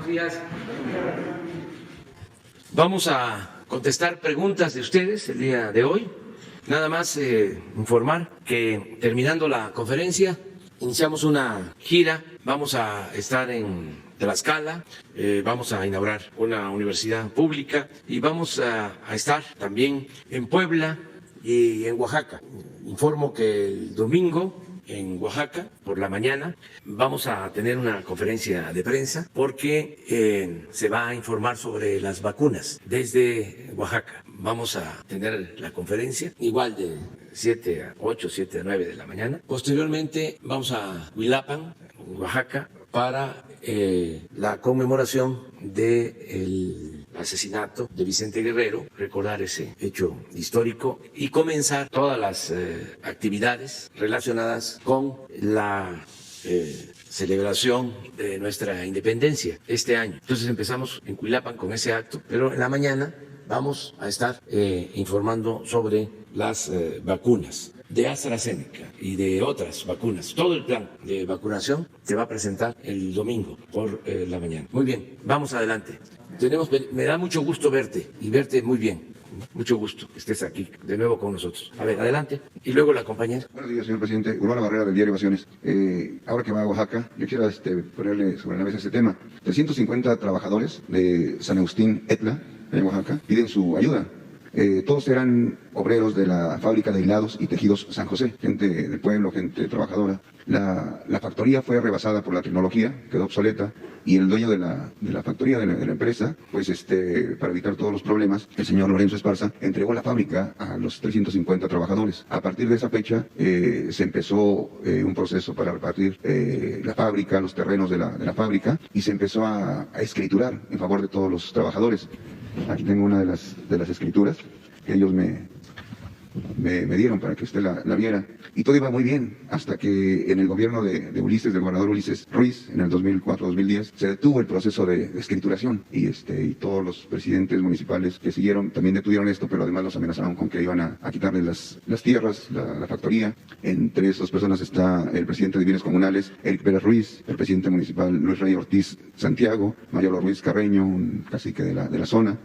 Buenos días. Vamos a contestar preguntas de ustedes el día de hoy. Nada más informar que terminando la conferencia iniciamos una gira. Vamos a estar en Tlaxcala, vamos a inaugurar una universidad pública y vamos a estar también en Puebla y en Oaxaca. Informo que el domingo en Oaxaca, por la mañana, vamos a tener una conferencia de prensa porque se va a informar sobre las vacunas desde Oaxaca. Vamos a tener la conferencia igual de 7 a 8, 7 a 9 de la mañana. Posteriormente vamos a Huilapan, Oaxaca, para la conmemoración del asesinato de Vicente Guerrero, recordar ese hecho histórico y comenzar todas las actividades relacionadas con la celebración de nuestra independencia este año. Entonces empezamos en Huilapan con ese acto, pero en la mañana vamos a estar informando sobre las vacunas de AstraZeneca y de otras vacunas. Todo el plan de vacunación se va a presentar el domingo por la mañana. Muy bien, vamos adelante. Me da mucho gusto verte y verte muy bien. Mucho gusto que estés aquí de nuevo con nosotros. A ver, adelante. Y luego la compañera. Buenos días, señor presidente. Urbano Barrera, del diario Ovaciones. Ahora que va a Oaxaca, yo quisiera ponerle sobre la mesa este tema. 350 trabajadores de San Agustín Etla, en Oaxaca, piden su ayuda. Todos eran obreros de la fábrica de hilados y tejidos San José, gente del pueblo, gente trabajadora. La factoría fue rebasada por la tecnología, quedó obsoleta, y el dueño de la factoría, de la empresa, pues para evitar todos los problemas, el señor Lorenzo Esparza entregó la fábrica a los 350 trabajadores. A partir de esa fecha se empezó un proceso para repartir la fábrica, los terrenos de la fábrica, y se empezó a escriturar en favor de todos los trabajadores. Aquí tengo una de las escrituras que ellos me dieron para que usted la viera. Y todo iba muy bien, hasta que en el gobierno de Ulises, del gobernador Ulises Ruiz, en el 2004-2010, se detuvo el proceso de escrituración. Y todos los presidentes municipales que siguieron también detuvieron esto, pero además los amenazaron con que iban a quitarles las tierras, la factoría. Entre esas personas está el presidente de Bienes Comunales, Eric Pérez Ruiz, el presidente municipal Luis Rey Ortiz Santiago, Mayor Ruiz Carreño, un cacique de la zona.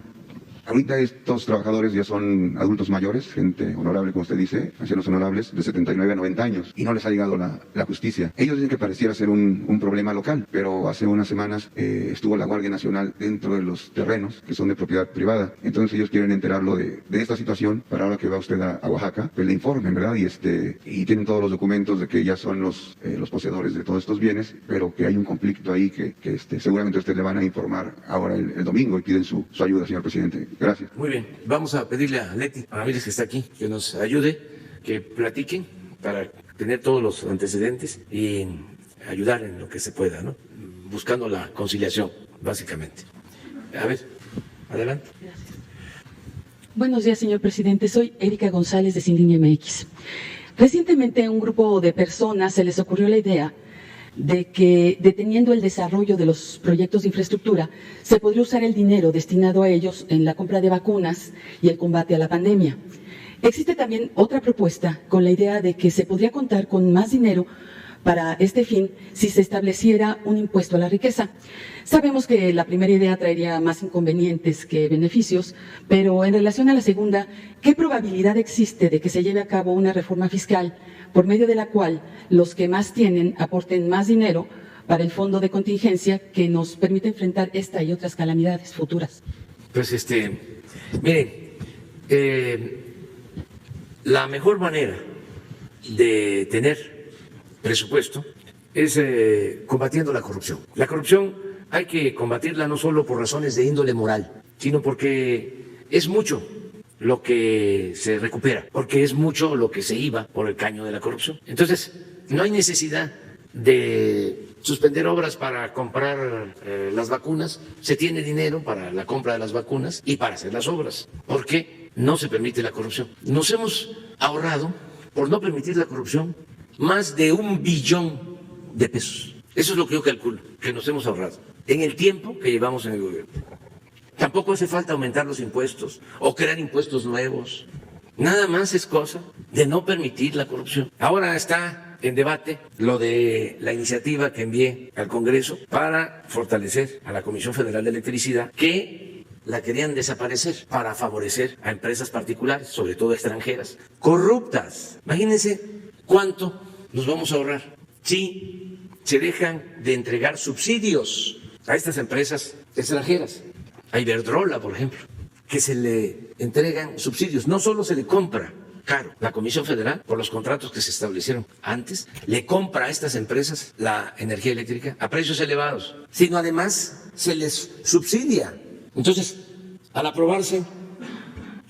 Ahorita estos trabajadores ya son adultos mayores, gente honorable, como usted dice, ancianos honorables, de 79 a 90 años, y no les ha llegado la justicia. Ellos dicen que pareciera ser un problema local, pero hace unas semanas estuvo la Guardia Nacional dentro de los terrenos que son de propiedad privada. Entonces ellos quieren enterarlo de esta situación para ahora que va usted a Oaxaca, pues le informen, ¿verdad? Y tienen todos los documentos de que ya son los poseedores de todos estos bienes, pero que hay un conflicto ahí que seguramente usted le van a informar ahora el domingo y piden su ayuda, señor presidente. Gracias. Muy bien, vamos a pedirle a Leti Ramírez, que está aquí, que nos ayude, que platiquen para tener todos los antecedentes y ayudar en lo que se pueda, ¿no? Buscando la conciliación, básicamente. A ver, adelante. Gracias. Buenos días, señor presidente. Soy Erika González de Sin Línea MX. Recientemente a un grupo de personas se les ocurrió la idea de que, deteniendo el desarrollo de los proyectos de infraestructura, se podría usar el dinero destinado a ellos en la compra de vacunas y el combate a la pandemia. Existe también otra propuesta con la idea de que se podría contar con más dinero para este fin si se estableciera un impuesto a la riqueza. Sabemos que la primera idea traería más inconvenientes que beneficios, pero en relación a la segunda, ¿qué probabilidad existe de que se lleve a cabo una reforma fiscal por medio de la cual los que más tienen aporten más dinero para el fondo de contingencia que nos permite enfrentar esta y otras calamidades futuras? Pues miren, la mejor manera de tener presupuesto es combatiendo la corrupción. La corrupción hay que combatirla no solo por razones de índole moral, sino porque es mucho lo que se recupera, porque es mucho lo que se iba por el caño de la corrupción. Entonces, no hay necesidad de suspender obras para comprar las vacunas. Se tiene dinero para la compra de las vacunas y para hacer las obras, porque no se permite la corrupción. Nos hemos ahorrado, por no permitir la corrupción, más de 1 billón de pesos. Eso es lo que yo calculo, que nos hemos ahorrado en el tiempo que llevamos en el gobierno. Tampoco hace falta aumentar los impuestos o crear impuestos nuevos. Nada más es cosa de no permitir la corrupción. Ahora está en debate lo de la iniciativa que envié al Congreso para fortalecer a la Comisión Federal de Electricidad, que la querían desaparecer para favorecer a empresas particulares, sobre todo extranjeras, corruptas. Imagínense cuánto nos vamos a ahorrar si se dejan de entregar subsidios a estas empresas extranjeras. A Iberdrola, por ejemplo, que se le entregan subsidios. No solo se le compra caro, la Comisión Federal, por los contratos que se establecieron antes, le compra a estas empresas la energía eléctrica a precios elevados, sino además se les subsidia. Entonces, al aprobarse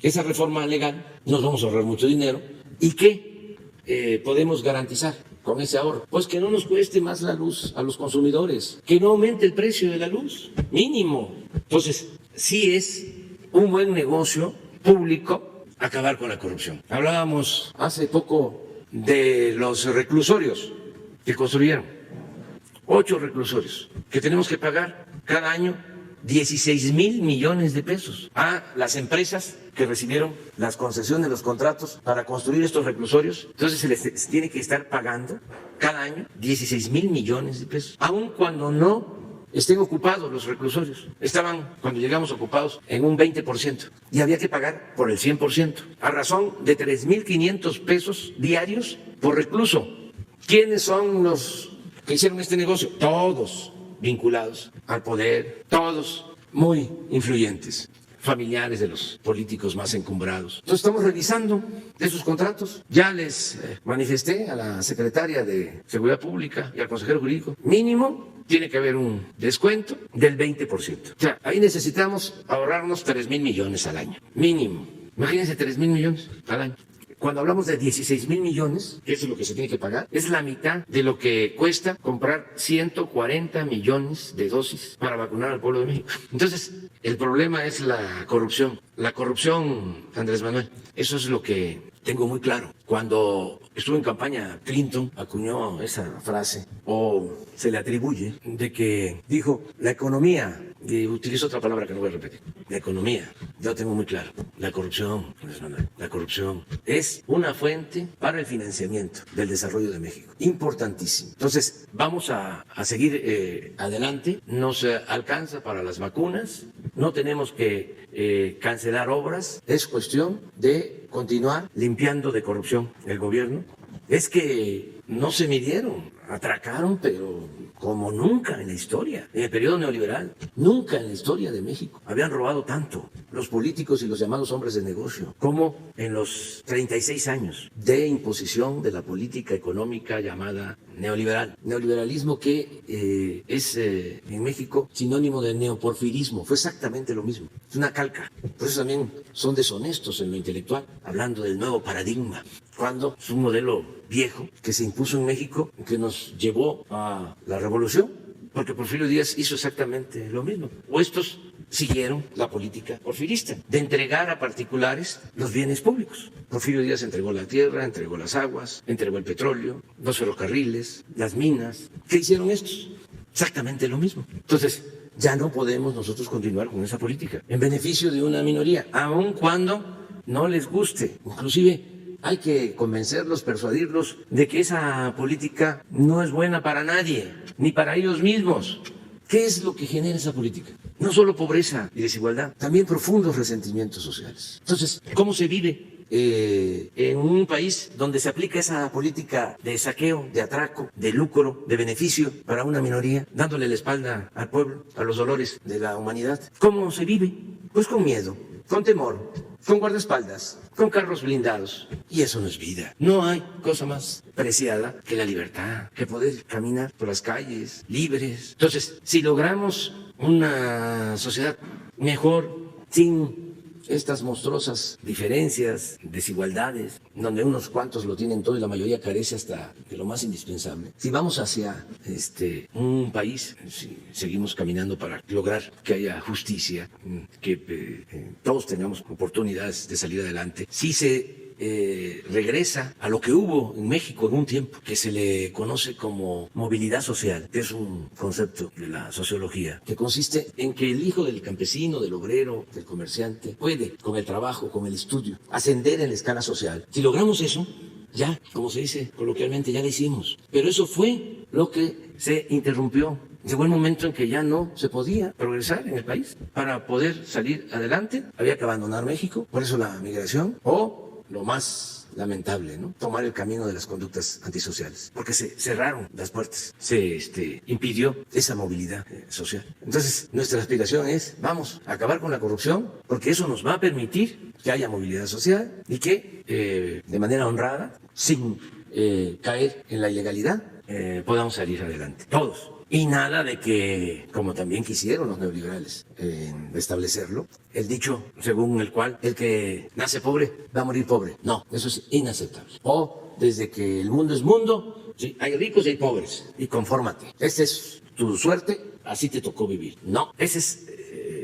esa reforma legal, nos vamos a ahorrar mucho dinero. ¿Y qué podemos garantizar con ese ahorro? Pues que no nos cueste más la luz a los consumidores, que no aumente el precio de la luz, mínimo. Entonces, sí es un buen negocio público acabar con la corrupción. Hablábamos hace poco de los reclusorios que construyeron, 8 reclusorios, que tenemos que pagar cada año 16,000 millones de pesos a las empresas que recibieron las concesiones, los contratos para construir estos reclusorios. Entonces se les tiene que estar pagando cada año 16,000 millones de pesos, aun cuando no estén ocupados los reclusorios. Estaban, cuando llegamos, ocupados en un 20% y había que pagar por el 100%, a razón de 3,500 pesos diarios por recluso. ¿Quiénes son los que hicieron este negocio? Todos vinculados al poder, todos muy influyentes, familiares de los políticos más encumbrados. Entonces estamos revisando esos contratos. Ya les manifesté a la secretaria de Seguridad Pública y al consejero jurídico, mínimo tiene que haber un descuento del 20%. O sea, ahí necesitamos ahorrarnos 3,000 millones al año, mínimo. Imagínense 3,000 millones al año. Cuando hablamos de 16,000 millones, que eso es lo que se tiene que pagar, es la mitad de lo que cuesta comprar 140 millones de dosis para vacunar al pueblo de México. Entonces, el problema es la corrupción. La corrupción, Andrés Manuel, eso es lo que tengo muy claro. Cuando estuvo en campaña, Clinton acuñó esa frase, o se le atribuye, de que dijo, la economía, y utilizo otra palabra que no voy a repetir, la economía, yo tengo muy claro, la corrupción, Andrés Manuel, la corrupción es una fuente para el financiamiento del desarrollo de México, importantísimo. Entonces, vamos a seguir adelante, nos alcanza para las vacunas, no tenemos que cancelar obras, es cuestión de continuar limpiando de corrupción el gobierno. Es que no se midieron, atracaron, pero como nunca en la historia, en el periodo neoliberal, nunca en la historia de México habían robado tanto los políticos y los llamados hombres de negocio como en los 36 años de imposición de la política económica llamada neoliberal. Neoliberalismo que es en México sinónimo de neoporfirismo, fue exactamente lo mismo, es una calca. Por eso también son deshonestos en lo intelectual, hablando del nuevo paradigma, cuando es un modelo viejo que se impuso en México, que nos llevó a la revolución, porque Porfirio Díaz hizo exactamente lo mismo. O estos siguieron la política porfirista de entregar a particulares los bienes públicos. Porfirio Díaz entregó la tierra, entregó las aguas, entregó el petróleo, los ferrocarriles, las minas. ¿Qué hicieron estos? Exactamente lo mismo. Entonces, ya no podemos nosotros continuar con esa política en beneficio de una minoría, aun cuando no les guste. Inclusive hay que convencerlos, persuadirlos de que esa política no es buena para nadie, ni para ellos mismos. ¿Qué es lo que genera esa política? No solo pobreza y desigualdad, también profundos resentimientos sociales. Entonces, ¿cómo se vive en un país donde se aplica esa política de saqueo, de atraco, de lucro, de beneficio para una minoría, dándole la espalda al pueblo, a los dolores de la humanidad? ¿Cómo se vive? Pues con miedo, con temor, con guardaespaldas, con carros blindados. Y eso no es vida. No hay cosa más preciada que la libertad, que poder caminar por las calles libres. Entonces, si logramos una sociedad mejor, sin estas monstruosas diferencias, desigualdades, donde unos cuantos lo tienen todo y la mayoría carece hasta de lo más indispensable. Si vamos hacia un país, si seguimos caminando para lograr que haya justicia, que todos tengamos oportunidades de salir adelante, si se regresa a lo que hubo en México en un tiempo, que se le conoce como movilidad social, que es un concepto de la sociología, que consiste en que el hijo del campesino, del obrero, del comerciante, puede, con el trabajo, con el estudio, ascender en la escala social. Si logramos eso, ya, como se dice coloquialmente, ya la hicimos. Pero eso fue lo que se interrumpió. Llegó el momento en que ya no se podía progresar en el país. Para poder salir adelante había que abandonar México, por eso la migración, o lo más lamentable, ¿no? Tomar el camino de las conductas antisociales, porque se cerraron las puertas, se impidió esa movilidad social. Entonces, nuestra aspiración es, vamos a acabar con la corrupción, porque eso nos va a permitir que haya movilidad social y que de manera honrada, sin caer en la ilegalidad, podamos salir adelante, todos. Y nada de que, como también quisieron los neoliberales establecerlo, el dicho según el cual el que nace pobre va a morir pobre. No, eso es inaceptable. O desde que el mundo es mundo, sí, hay ricos y hay pobres, y confórmate. Esa es tu suerte, así te tocó vivir. No, ese es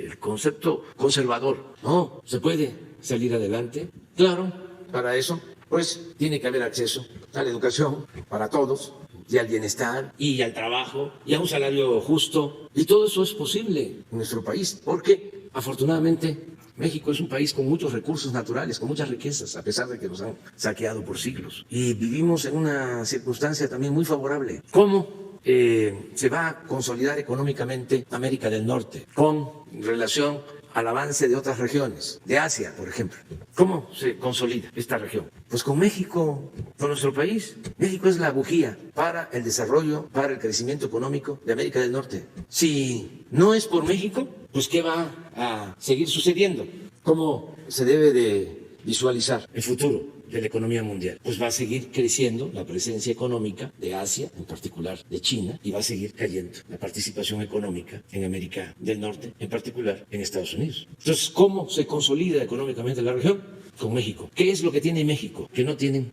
el concepto conservador. No, se puede salir adelante. Claro, para eso, pues tiene que haber acceso a la educación para todos, y al bienestar, y al trabajo, y a un salario justo. Y todo eso es posible en nuestro país, porque afortunadamente México es un país con muchos recursos naturales, con muchas riquezas, a pesar de que nos han saqueado por siglos. Y vivimos en una circunstancia también muy favorable. ¿Cómo se va a consolidar económicamente América del Norte con relación al avance de otras regiones, de Asia, por ejemplo? ¿Cómo se consolida esta región? Pues con México, con nuestro país. México es la bujía para el desarrollo, para el crecimiento económico de América del Norte. Si no es por México, pues ¿qué va a seguir sucediendo? ¿Cómo se debe de visualizar el futuro de la economía mundial? Pues va a seguir creciendo la presencia económica de Asia, en particular de China, y va a seguir cayendo la participación económica en América del Norte, en particular en Estados Unidos. Entonces, ¿cómo se consolida económicamente la región? Con México. ¿Qué es lo que tiene México que no tienen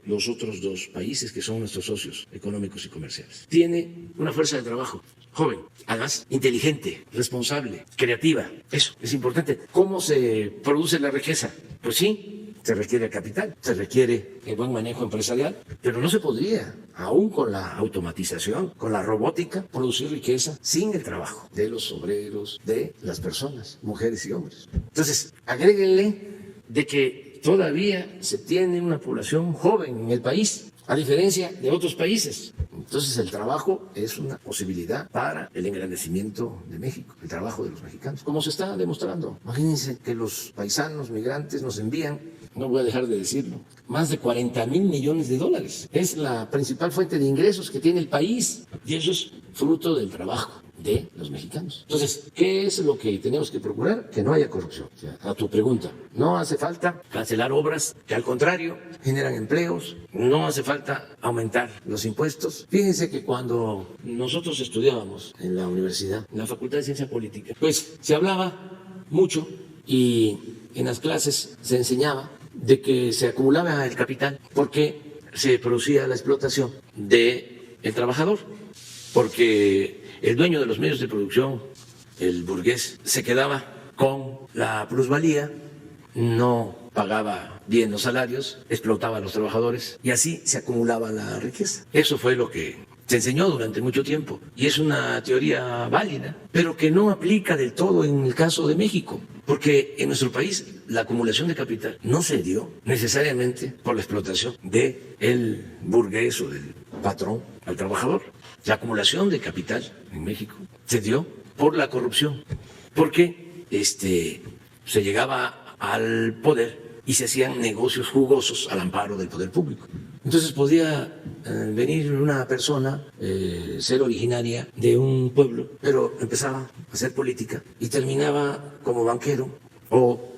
los otros dos países que son nuestros socios económicos y comerciales? Tiene una fuerza de trabajo joven, además inteligente, responsable, creativa. Eso es importante. ¿Cómo se produce la riqueza? Pues sí, se requiere capital, se requiere el buen manejo empresarial, pero no se podría, aún con la automatización, con la robótica, producir riqueza sin el trabajo de los obreros, de las personas, mujeres y hombres. Entonces, agréguenle de que todavía se tiene una población joven en el país, a diferencia de otros países. Entonces el trabajo es una posibilidad para el engrandecimiento de México, el trabajo de los mexicanos, como se está demostrando. Imagínense que los paisanos migrantes nos envían, no voy a dejar de decirlo, más de 40,000 millones de dólares. Es la principal fuente de ingresos que tiene el país, y eso es fruto del trabajo de los mexicanos. Entonces, ¿qué es lo que tenemos que procurar? Que no haya corrupción. O sea, a tu pregunta, no hace falta cancelar obras que al contrario generan empleos, no hace falta aumentar los impuestos. Fíjense que cuando nosotros estudiábamos en la universidad, en la Facultad de Ciencia Política, pues se hablaba mucho y en las clases se enseñaba de que se acumulaba el capital porque se producía la explotación del trabajador, porque el dueño de los medios de producción, el burgués, se quedaba con la plusvalía, no pagaba bien los salarios, explotaba a los trabajadores y así se acumulaba la riqueza. Eso fue lo que se enseñó durante mucho tiempo y es una teoría válida, pero que no aplica del todo en el caso de México, porque en nuestro país la acumulación de capital no se dio necesariamente por la explotación del burgués o del patrón al trabajador. La acumulación de capital en México se dio por la corrupción, porque se llegaba al poder y se hacían negocios jugosos al amparo del poder público. Entonces podía venir una persona, ser originaria de un pueblo, pero empezaba a hacer política y terminaba como banquero o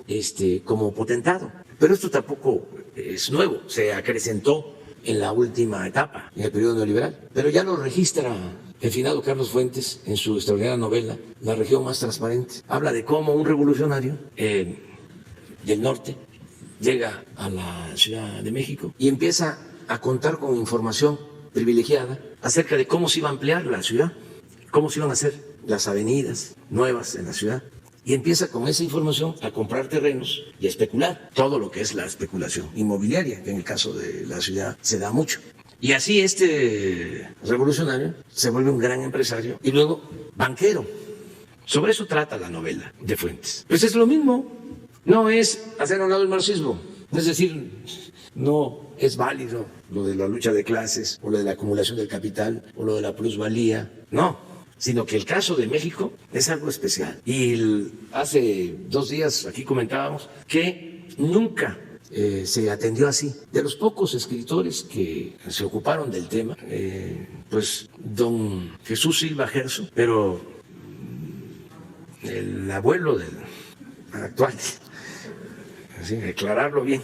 como potentado. Pero esto tampoco es nuevo, se acrecentó en la última etapa, en el periodo neoliberal. Pero ya lo registra el finado Carlos Fuentes en su extraordinaria novela, La región más transparente. Habla de cómo un revolucionario del norte llega a la Ciudad de México y empieza a contar con información privilegiada acerca de cómo se iba a ampliar la ciudad, cómo se iban a hacer las avenidas nuevas en la ciudad. Y empieza con esa información a comprar terrenos y a especular, todo lo que es la especulación inmobiliaria, que en el caso de la ciudad se da mucho. Y así este revolucionario se vuelve un gran empresario y luego banquero. Sobre eso trata la novela de Fuentes. Pues es lo mismo, no es hacer a un lado el marxismo, es decir, no es válido lo de la lucha de clases o lo de la acumulación del capital o lo de la plusvalía, no, sino que el caso de México es algo especial. Y hace 2 días aquí comentábamos que nunca se atendió así. De los pocos escritores que se ocuparon del tema, pues don Jesús Silva Gerso, pero el abuelo del actual, así, aclararlo bien,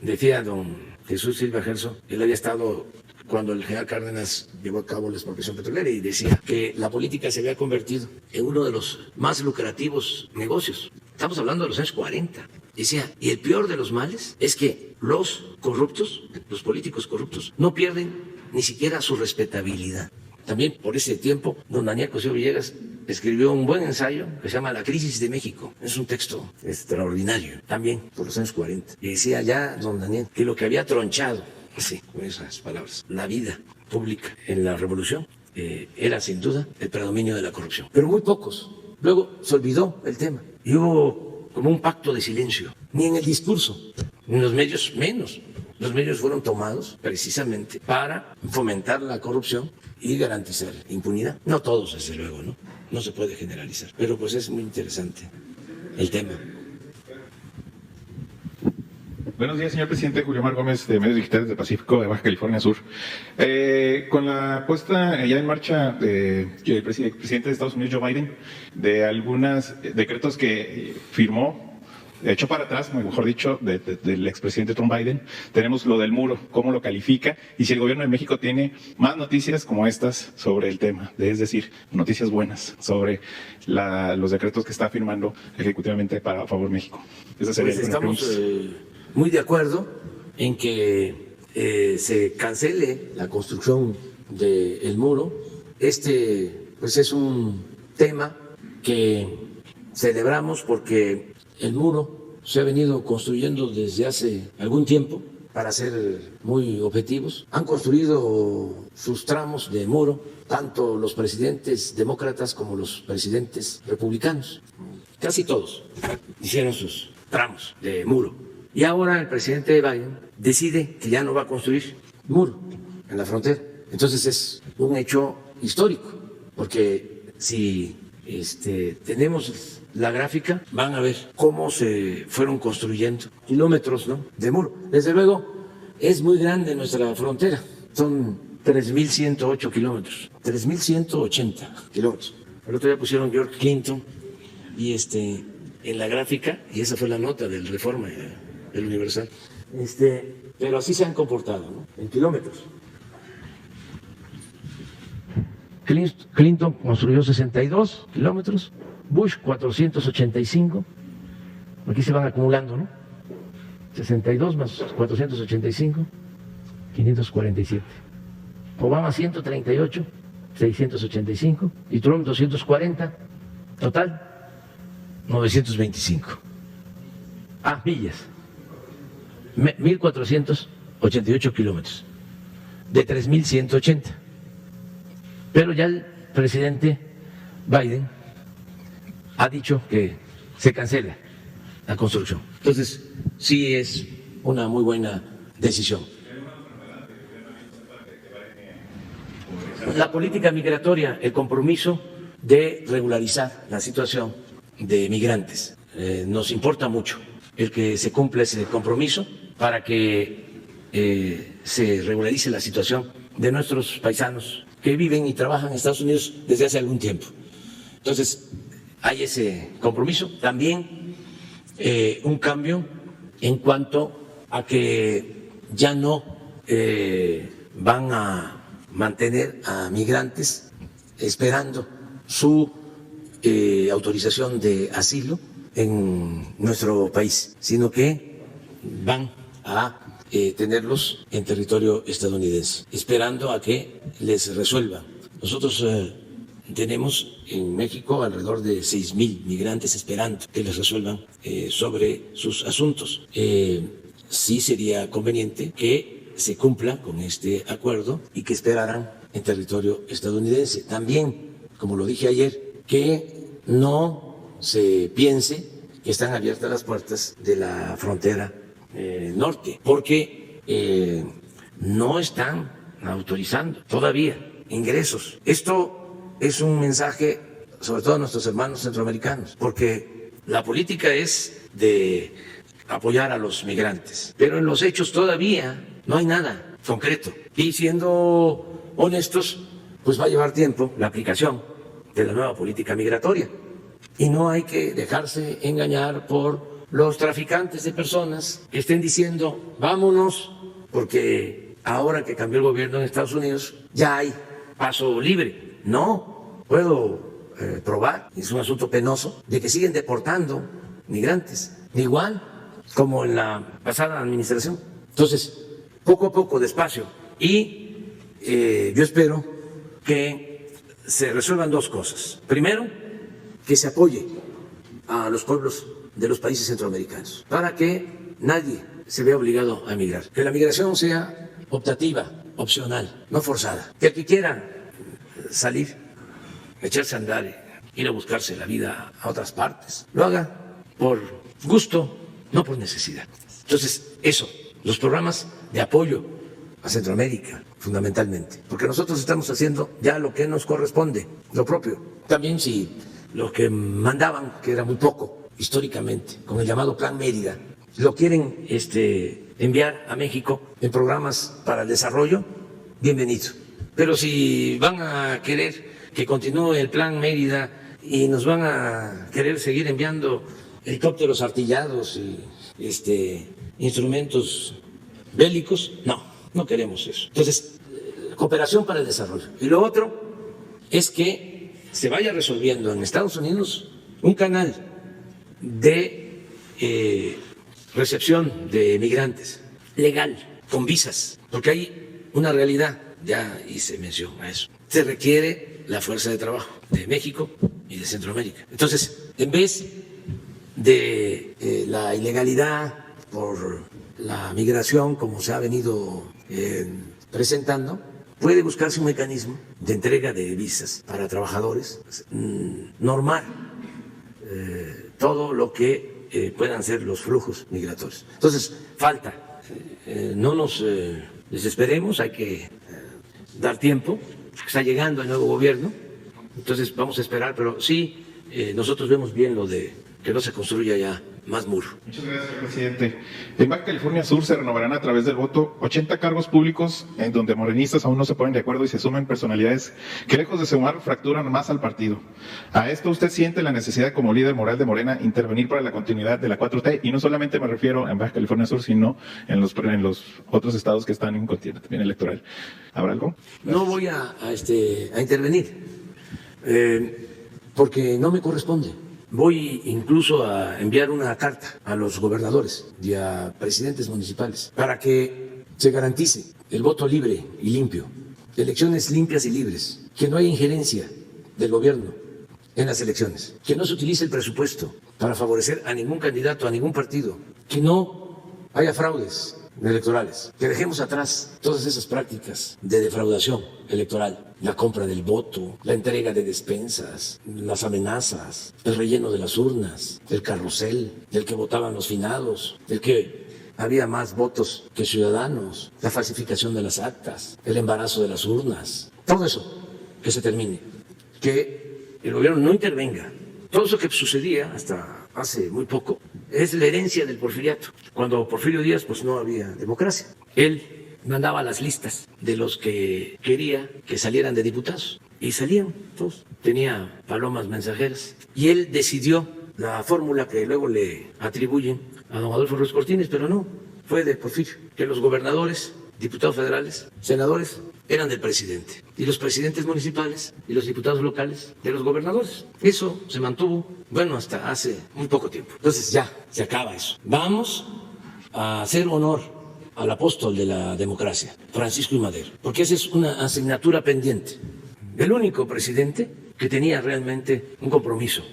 decía don Jesús Silva Gerso, él había estado cuando el general Cárdenas llevó a cabo la expropiación petrolera y decía que la política se había convertido en uno de los más lucrativos negocios. Estamos hablando de los años 40. Decía, y el peor de los males es que los corruptos, los políticos corruptos, no pierden ni siquiera su respetabilidad. También por ese tiempo, don Daniel Cosío Villegas escribió un buen ensayo que se llama La crisis de México. Es un texto extraordinario, también por los años 40. Y decía ya don Daniel que lo que había tronchado, sí, con esas palabras, la vida pública en la revolución, era sin duda el predominio de la corrupción. Pero muy pocos. Luego se olvidó el tema y hubo como un pacto de silencio, ni en el discurso, ni en los medios menos. Los medios fueron tomados precisamente para fomentar la corrupción y garantizar impunidad. No todos, desde luego, ¿no? No se puede generalizar, pero pues es muy interesante el tema. Buenos días, señor presidente. Julio Mar Gómez, de Medios Digitales del Pacífico de Baja California Sur. Con la puesta ya en marcha del presidente de Estados Unidos, Joe Biden, de algunos decretos que firmó, echó para atrás, mejor dicho, del expresidente Trump Biden, tenemos lo del muro, cómo lo califica, y si el gobierno de México tiene más noticias como estas sobre el tema, es decir, noticias buenas sobre los decretos que está firmando ejecutivamente a favor de México. Esa sería pues estamos muy de acuerdo en que se cancele la construcción del muro. Pues es un tema que celebramos porque el muro se ha venido construyendo desde hace algún tiempo. Para ser muy objetivos, han construido sus tramos de muro tanto los presidentes demócratas como los presidentes republicanos. Casi todos hicieron sus tramos de muro. Y ahora el presidente Biden decide que ya no va a construir muro en la frontera. Entonces es un hecho histórico, porque si tenemos la gráfica, van a ver cómo se fueron construyendo kilómetros, ¿no?, de muro. Desde luego, es muy grande nuestra frontera. Son 3.108 kilómetros, 3.180 kilómetros. El otro día pusieron George Clinton y en la gráfica, y esa fue la nota del Reforma, del Universal. Pero así se han comportado, ¿no?, en kilómetros. Clinton construyó 62 kilómetros, Bush 485, aquí se van acumulando, ¿no? 62 más 485, 547. Obama 138, 685, y Trump 240, total 925. Millas, 1.488 kilómetros, de 3.180. Pero ya el presidente Biden ha dicho que se cancela la construcción. Entonces, sí es una muy buena decisión. La política migratoria, el compromiso de regularizar la situación de migrantes. Nos importa mucho el que se cumpla ese compromiso para que se regularice la situación de nuestros paisanos que viven y trabajan en Estados Unidos desde hace algún tiempo. Entonces, hay ese compromiso. También un cambio en cuanto a que ya no van a mantener a migrantes esperando su autorización de asilo en nuestro país, sino que van a tenerlos en territorio estadounidense, esperando a que les resuelvan. Nosotros tenemos en México alrededor de 6.000 migrantes esperando que les resuelvan sobre sus asuntos. Sí sería conveniente que se cumpla con este acuerdo y que esperaran en territorio estadounidense. También, como lo dije ayer, que no se piense que están abiertas las puertas de la frontera norte, porque no están autorizando todavía ingresos. Esto es un mensaje sobre todo a nuestros hermanos centroamericanos, porque la política es de apoyar a los migrantes, pero en los hechos todavía no hay nada concreto. Y siendo honestos, pues va a llevar tiempo la aplicación de la nueva política migratoria. Y no hay que dejarse engañar por los traficantes de personas que estén diciendo vámonos, porque ahora que cambió el gobierno en Estados Unidos ya hay paso libre. No, puedo probar, es un asunto penoso, de que siguen deportando migrantes, igual como en la pasada administración. Entonces, poco a poco, despacio, y yo espero que se resuelvan dos cosas. Primero, que se apoye a los pueblos de los países centroamericanos para que nadie se vea obligado a emigrar, que la migración sea optativa, opcional, no forzada, que el que quiera salir, echarse a andar, ir a buscarse la vida a otras partes, lo haga por gusto, no por necesidad. Entonces, eso, los programas de apoyo a Centroamérica, fundamentalmente, porque nosotros estamos haciendo ya lo que nos corresponde, lo propio. También si los que mandaban, que era muy poco históricamente, con el llamado Plan Mérida, lo quieren enviar a México en programas para el desarrollo, bienvenido. Pero si van a querer que continúe el Plan Mérida y nos van a querer seguir enviando helicópteros artillados y instrumentos bélicos, no queremos eso. Entonces, cooperación para el desarrollo. Y lo otro es que se vaya resolviendo en Estados Unidos un canal de recepción de migrantes legal, con visas, porque hay una realidad, ya hice mención a eso. Se requiere la fuerza de trabajo de México y de Centroamérica. Entonces, en vez de la ilegalidad por la migración, como se ha venido presentando, puede buscarse un mecanismo de entrega de visas para trabajadores, normar todo lo que puedan ser los flujos migratorios. Entonces, falta, no nos desesperemos, hay que dar tiempo, está llegando el nuevo gobierno, entonces vamos a esperar, pero sí, nosotros vemos bien lo de que no se construya ya más muro. Muchas gracias, señor presidente. En Baja California Sur se renovarán a través del voto 80 cargos públicos en donde morenistas aún no se ponen de acuerdo y se suman personalidades que lejos de sumar fracturan más al partido. A esto usted siente la necesidad como líder moral de Morena intervenir para la continuidad de la 4T, y no solamente me refiero en Baja California Sur, sino en los otros estados que están en contienda también electoral. ¿Habrá algo? Gracias. No voy a intervenir porque no me corresponde. Voy incluso a enviar una carta a los gobernadores y a presidentes municipales para que se garantice el voto libre y limpio, elecciones limpias y libres, que no haya injerencia del gobierno en las elecciones, que no se utilice el presupuesto para favorecer a ningún candidato, a ningún partido, que no haya fraudes electorales, que dejemos atrás todas esas prácticas de defraudación electoral, la compra del voto, la entrega de despensas, las amenazas, el relleno de las urnas, el carrusel, del que votaban los finados, del que había más votos que ciudadanos, la falsificación de las actas, el embarazo de las urnas, todo eso que se termine, que el gobierno no intervenga. Todo eso que sucedía hasta hace muy poco es la herencia del porfiriato. Cuando Porfirio Díaz pues no había democracia. Él mandaba las listas de los que quería que salieran de diputados y salían todos. Tenía palomas mensajeras y él decidió la fórmula que luego le atribuyen a don Adolfo Ruiz Cortines, pero no, fue de Porfirio, que los gobernadores, diputados federales, senadores, eran del presidente, y los presidentes municipales y los diputados locales de los gobernadores. Eso se mantuvo, bueno, hasta hace muy poco tiempo. Entonces ya, se acaba eso. Vamos a hacer honor al apóstol de la democracia, Francisco I. Madero, porque esa es una asignatura pendiente. El único presidente que tenía realmente un compromiso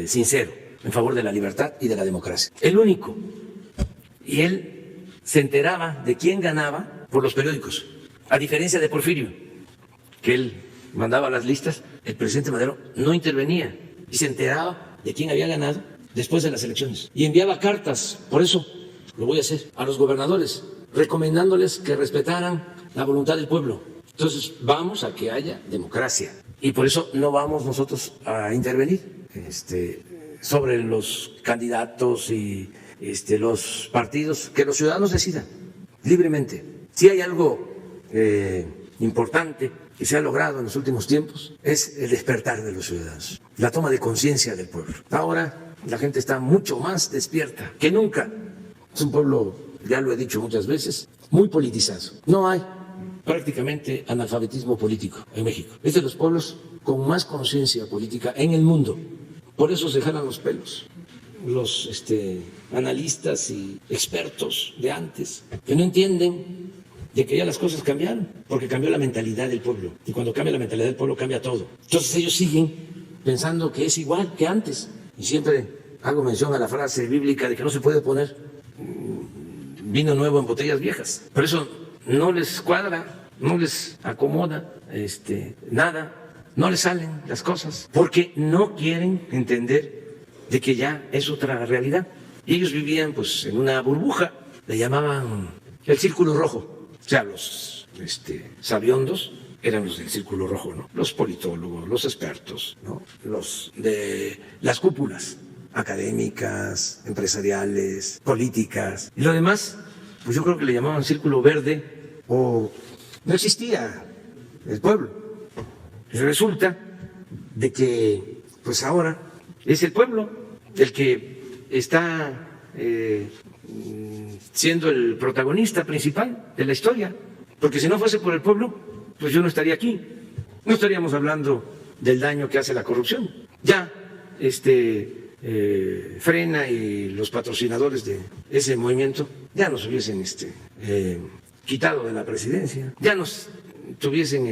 sincero en favor de la libertad y de la democracia. El único. Y él se enteraba de quién ganaba por los periódicos. A diferencia de Porfirio, que él mandaba las listas, el presidente Madero no intervenía y se enteraba de quién había ganado después de las elecciones. Y enviaba cartas, por eso lo voy a hacer, a los gobernadores, recomendándoles que respetaran la voluntad del pueblo. Entonces, vamos a que haya democracia. Y por eso no vamos nosotros a intervenir sobre los candidatos y los partidos, que los ciudadanos decidan libremente. Si hay algo importante que se ha logrado en los últimos tiempos, es el despertar de los ciudadanos, la toma de conciencia del pueblo. Ahora la gente está mucho más despierta que nunca. Es un pueblo, ya lo he dicho muchas veces, muy politizado. No hay prácticamente analfabetismo político en México. Es de los pueblos con más conciencia política en el mundo. Por eso se jalan los pelos los analistas y expertos de antes, que no entienden de que ya las cosas cambiaron, porque cambió la mentalidad del pueblo. Y cuando cambia la mentalidad del pueblo, cambia todo. Entonces ellos siguen pensando que es igual que antes. Y siempre hago mención a la frase bíblica de que no se puede poner vino nuevo en botellas viejas. Por eso no les cuadra, no les acomoda nada, no les salen las cosas, porque no quieren entender de que ya es otra realidad. Y ellos vivían pues en una burbuja, le llamaban el círculo rojo. O sea, los sabiondos eran los del círculo rojo, ¿no? Los politólogos, los expertos, ¿no? Los de las cúpulas académicas, empresariales, políticas. Y lo demás, pues yo creo que le llamaban círculo verde, o no existía el pueblo. Y resulta de que pues ahora es el pueblo el que está siendo el protagonista principal de la historia, porque si no fuese por el pueblo, pues yo no estaría aquí, no estaríamos hablando del daño que hace la corrupción. Ya Frena y los patrocinadores de ese movimiento ya nos hubiesen quitado de la presidencia, ya nos tuviesen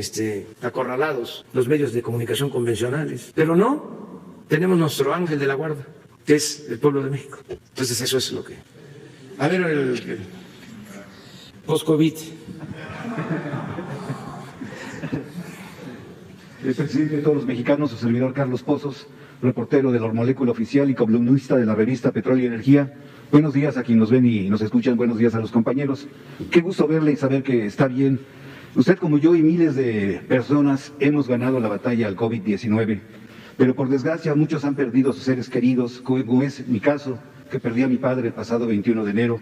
acorralados los medios de comunicación convencionales, pero no, tenemos nuestro ángel de la guarda, que es el pueblo de México. Entonces eso es lo que... A ver, el post-COVID. El presidente de todos los mexicanos, su servidor Carlos Pozos, reportero de la Molécula Oficial y columnista de la revista Petróleo y Energía. Buenos días a quienes nos ven y nos escuchan, buenos días a los compañeros. Qué gusto verle y saber que está bien. Usted, como yo y miles de personas, hemos ganado la batalla al COVID-19, pero por desgracia muchos han perdido a sus seres queridos, como es mi caso, que perdí a mi padre el pasado 21 de enero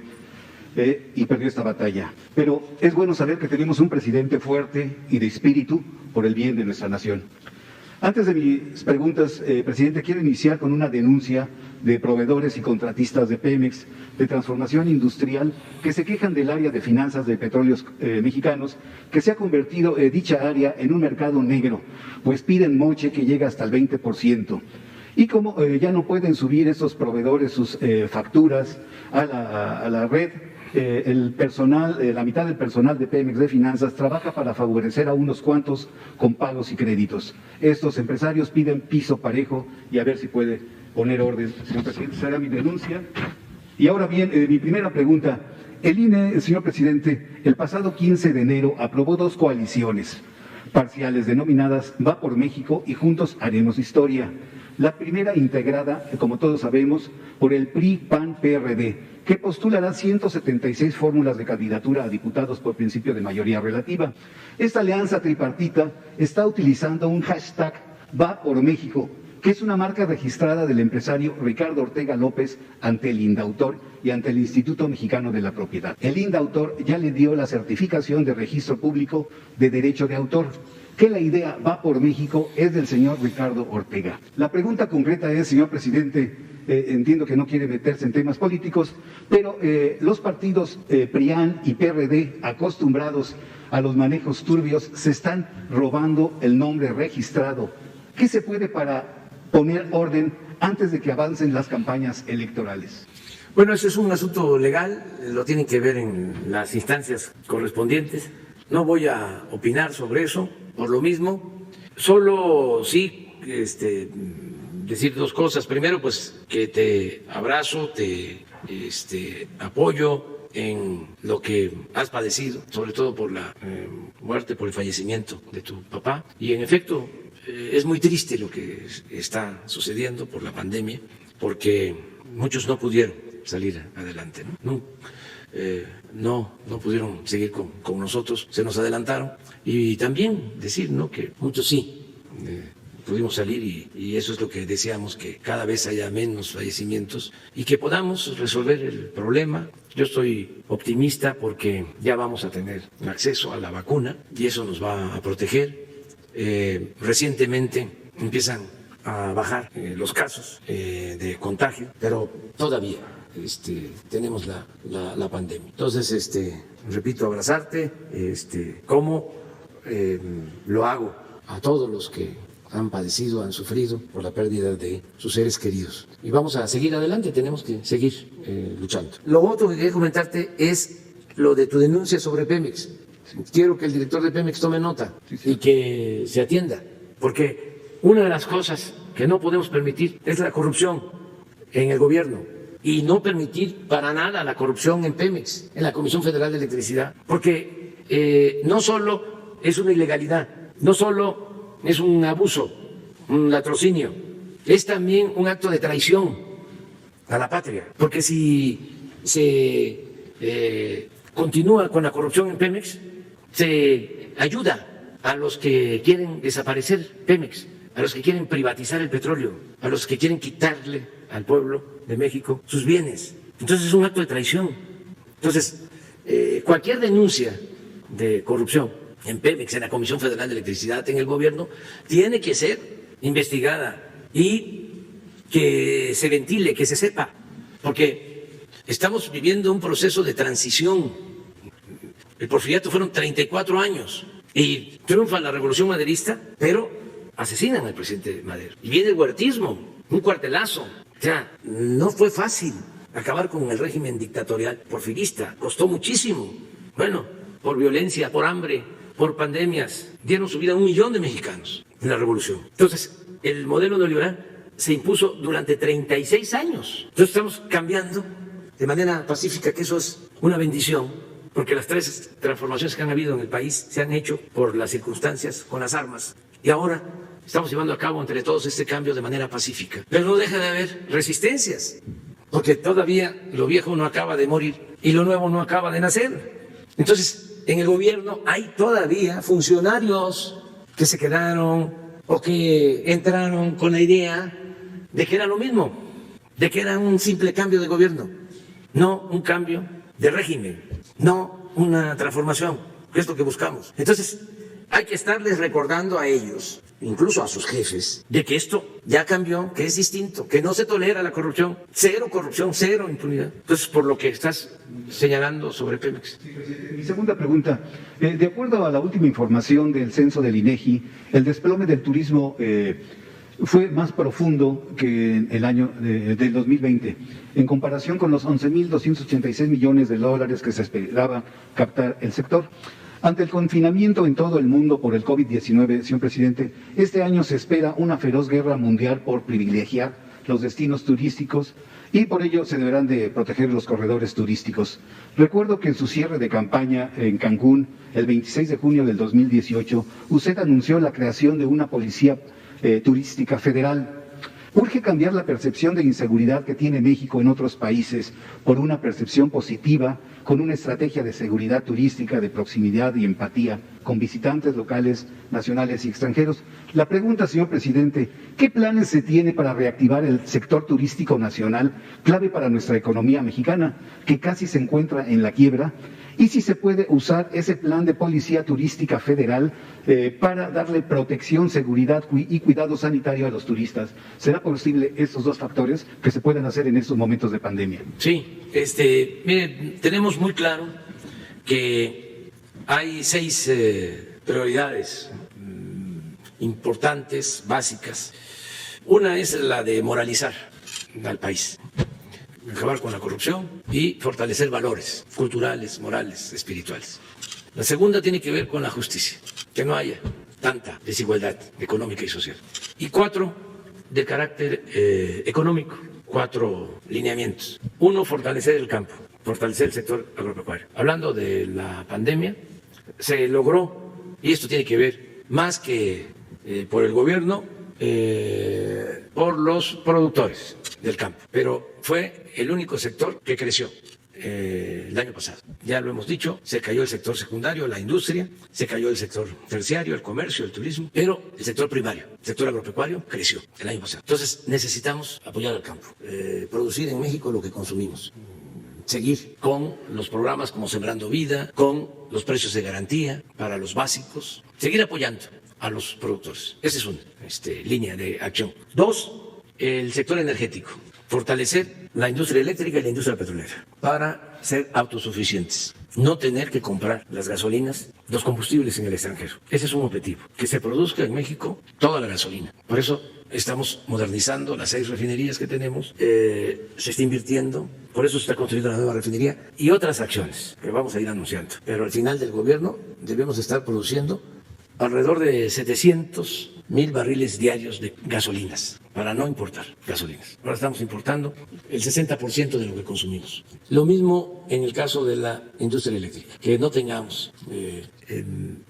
y perdió esta batalla. Pero es bueno saber que tenemos un presidente fuerte y de espíritu por el bien de nuestra nación. Antes de mis preguntas, presidente, quiero iniciar con una denuncia de proveedores y contratistas de Pemex de transformación industrial que se quejan del área de finanzas de petróleos mexicanos, que se ha convertido dicha área en un mercado negro, pues piden moche que llega hasta el 20%. Y como ya no pueden subir esos proveedores sus facturas a la red, el personal, la mitad del personal de Pemex de Finanzas trabaja para favorecer a unos cuantos con pagos y créditos. Estos empresarios piden piso parejo y a ver si puede poner orden. Señor presidente, será mi denuncia. Y ahora bien, mi primera pregunta. El INE, señor presidente, el pasado 15 de enero aprobó 2 coaliciones parciales denominadas Va por México y Juntos Haremos Historia. La primera integrada, como todos sabemos, por el PRI, PAN, PRD, que postulará 176 fórmulas de candidatura a diputados por principio de mayoría relativa. Esta alianza tripartita está utilizando un hashtag Va por México, que es una marca registrada del empresario Ricardo Ortega López ante el INDAUTOR y ante el Instituto Mexicano de la Propiedad. El INDAUTOR ya le dio la certificación de registro público de derecho de autor, que la idea Va por México es del señor Ricardo Ortega. La pregunta concreta es, señor presidente, entiendo que no quiere meterse en temas políticos, pero los partidos PRIAN y PRD, acostumbrados a los manejos turbios, se están robando el nombre registrado. ¿Qué se puede para poner orden antes de que avancen las campañas electorales? Bueno, ese es un asunto legal, lo tienen que ver en las instancias correspondientes. No voy a opinar sobre eso, por lo mismo, solo sí decir 2 cosas. Primero, pues que te abrazo, te apoyo en lo que has padecido, sobre todo por la muerte, por el fallecimiento de tu papá. Y en efecto, es muy triste lo que está sucediendo por la pandemia, porque muchos no pudieron salir adelante, ¿no? No pudieron seguir con nosotros, se nos adelantaron. Y también decir, ¿no?, que muchos sí pudimos salir y eso es lo que deseamos, que cada vez haya menos fallecimientos y que podamos resolver el problema. Yo estoy optimista porque ya vamos a tener acceso a la vacuna y eso nos va a proteger. Recientemente empiezan a bajar los casos de contagio, pero todavía tenemos la pandemia. Entonces, repito, abrazarte, como lo hago a todos los que han padecido, han sufrido por la pérdida de sus seres queridos. Y vamos a seguir adelante, tenemos que seguir luchando. Lo otro que quería comentarte es lo de tu denuncia sobre Pemex. Quiero que el director de Pemex tome nota y que se atienda, porque una de las cosas que no podemos permitir es la corrupción en el gobierno y no permitir para nada la corrupción en Pemex, en la Comisión Federal de Electricidad, porque no solo es una ilegalidad, no solo es un abuso, un latrocinio, es también un acto de traición a la patria, porque si se continúa con la corrupción en Pemex, se ayuda a los que quieren desaparecer Pemex, a los que quieren privatizar el petróleo, a los que quieren quitarle al pueblo de México sus bienes. Entonces es un acto de traición. Entonces, cualquier denuncia de corrupción en Pemex, en la Comisión Federal de Electricidad, en el gobierno, tiene que ser investigada y que se ventile, que se sepa, porque estamos viviendo un proceso de transición. El porfiriato fueron 34 años y triunfa la revolución maderista, pero asesinan al presidente Madero. Y viene el huertismo, un cuartelazo. O sea, no fue fácil acabar con el régimen dictatorial porfirista, costó muchísimo. Bueno, por violencia, por hambre, por pandemias, dieron su vida a 1 millón de mexicanos en la revolución. Entonces, el modelo neoliberal se impuso durante 36 años. Entonces estamos cambiando de manera pacífica, que eso es una bendición, porque las 3 transformaciones que han habido en el país se han hecho por las circunstancias, con las armas. Y ahora estamos llevando a cabo entre todos este cambio de manera pacífica. Pero no deja de haber resistencias, porque todavía lo viejo no acaba de morir y lo nuevo no acaba de nacer. Entonces, en el gobierno hay todavía funcionarios que se quedaron o que entraron con la idea de que era lo mismo, de que era un simple cambio de gobierno, no un cambio de régimen, no una transformación, que es lo que buscamos. Entonces, hay que estarles recordando a ellos, incluso a sus jefes, de que esto ya cambió, que es distinto, que no se tolera la corrupción, cero impunidad. Entonces, por lo que estás señalando sobre Pemex. Sí, presidente. Mi segunda pregunta, de acuerdo a la última información del censo del INEGI, el desplome del turismo fue más profundo que en el año del 2020, en comparación con los 11.286 millones de dólares que se esperaba captar el sector. Ante el confinamiento en todo el mundo por el COVID-19, señor presidente, este año se espera una feroz guerra mundial por privilegiar los destinos turísticos y por ello se deberán de proteger los corredores turísticos. Recuerdo que en su cierre de campaña en Cancún, el 26 de junio del 2018, usted anunció la creación de una policía turística federal. Urge cambiar la percepción de inseguridad que tiene México en otros países por una percepción positiva, con una estrategia de seguridad turística, de proximidad y empatía con visitantes locales, nacionales y extranjeros. La pregunta, señor presidente, ¿qué planes se tiene para reactivar el sector turístico nacional, clave para nuestra economía mexicana, que casi se encuentra en la quiebra? Y si se puede usar ese plan de policía turística federal para darle protección, seguridad y cuidado sanitario a los turistas. ¿Será posible estos 2 factores que se puedan hacer en estos momentos de pandemia? Sí, miren, tenemos muy claro que hay 6 prioridades importantes, básicas. Una es la de moralizar al país, acabar con la corrupción y fortalecer valores culturales, morales, espirituales. La segunda tiene que ver con la justicia, que no haya tanta desigualdad económica y social. Y 4 de carácter económico, 4 lineamientos. 1, fortalecer el campo, fortalecer el sector agropecuario. Hablando de la pandemia, se logró, y esto tiene que ver más que por el gobierno, por los productores del campo, pero fue el único sector que creció el año pasado. Ya lo hemos dicho, se cayó el sector secundario, la industria, se cayó el sector terciario, el comercio, el turismo, pero el sector primario, el sector agropecuario, creció el año pasado. Entonces necesitamos apoyar al campo, producir en México lo que consumimos, seguir con los programas como Sembrando Vida, con los precios de garantía para los básicos, seguir apoyando a los productores. Esa es una línea de acción. 2, el sector energético. Fortalecer la industria eléctrica y la industria petrolera para ser autosuficientes. No tener que comprar las gasolinas, los combustibles en el extranjero. Ese es un objetivo, que se produzca en México toda la gasolina. Por eso estamos modernizando las 6 refinerías que tenemos, se está invirtiendo, por eso se está construyendo la nueva refinería y otras acciones que vamos a ir anunciando. Pero al final del gobierno debemos estar produciendo alrededor de 700,000 barriles diarios de gasolinas para no importar gasolinas. Ahora estamos importando el 60% de lo que consumimos. Lo mismo en el caso de la industria eléctrica, que no tengamos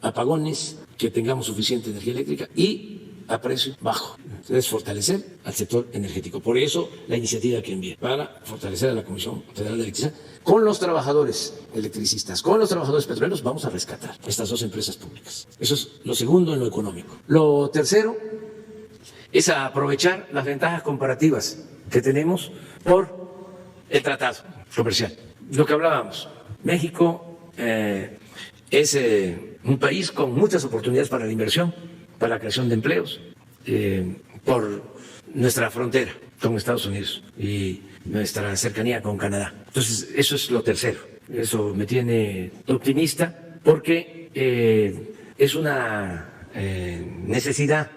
apagones, que tengamos suficiente energía eléctrica y a precio bajo. Es fortalecer al sector energético. Por eso la iniciativa que envié para fortalecer a la Comisión Federal de Electricidad con los trabajadores electricistas, con los trabajadores petroleros, vamos a rescatar estas 2 empresas públicas. Eso es lo segundo en lo económico. Lo tercero es aprovechar las ventajas comparativas que tenemos por el tratado comercial. Lo que hablábamos, México es un país con muchas oportunidades para la inversión, para la creación de empleos, por nuestra frontera con Estados Unidos y nuestra cercanía con Canadá. Entonces, eso es lo tercero. Eso me tiene optimista porque es una necesidad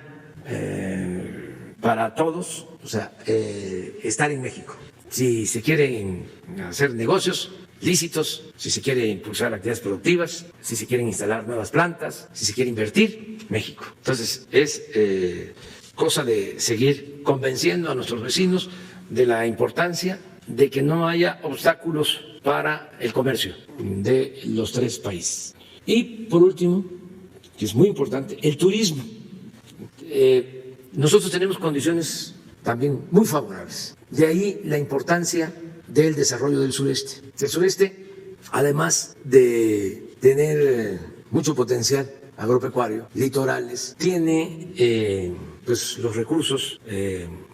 para todos, o sea, estar en México. Si se quieren hacer negocios lícitos, si se quiere impulsar actividades productivas, si se quieren instalar nuevas plantas, si se quiere invertir, México. Entonces, es cosa de seguir convenciendo a nuestros vecinos de la importancia de que no haya obstáculos para el comercio de los 3 países. Y por último, que es muy importante, el turismo. Nosotros tenemos condiciones también muy favorables. De ahí la importancia del desarrollo del sureste. El sureste, además de tener mucho potencial agropecuario, litorales, tiene pues los recursos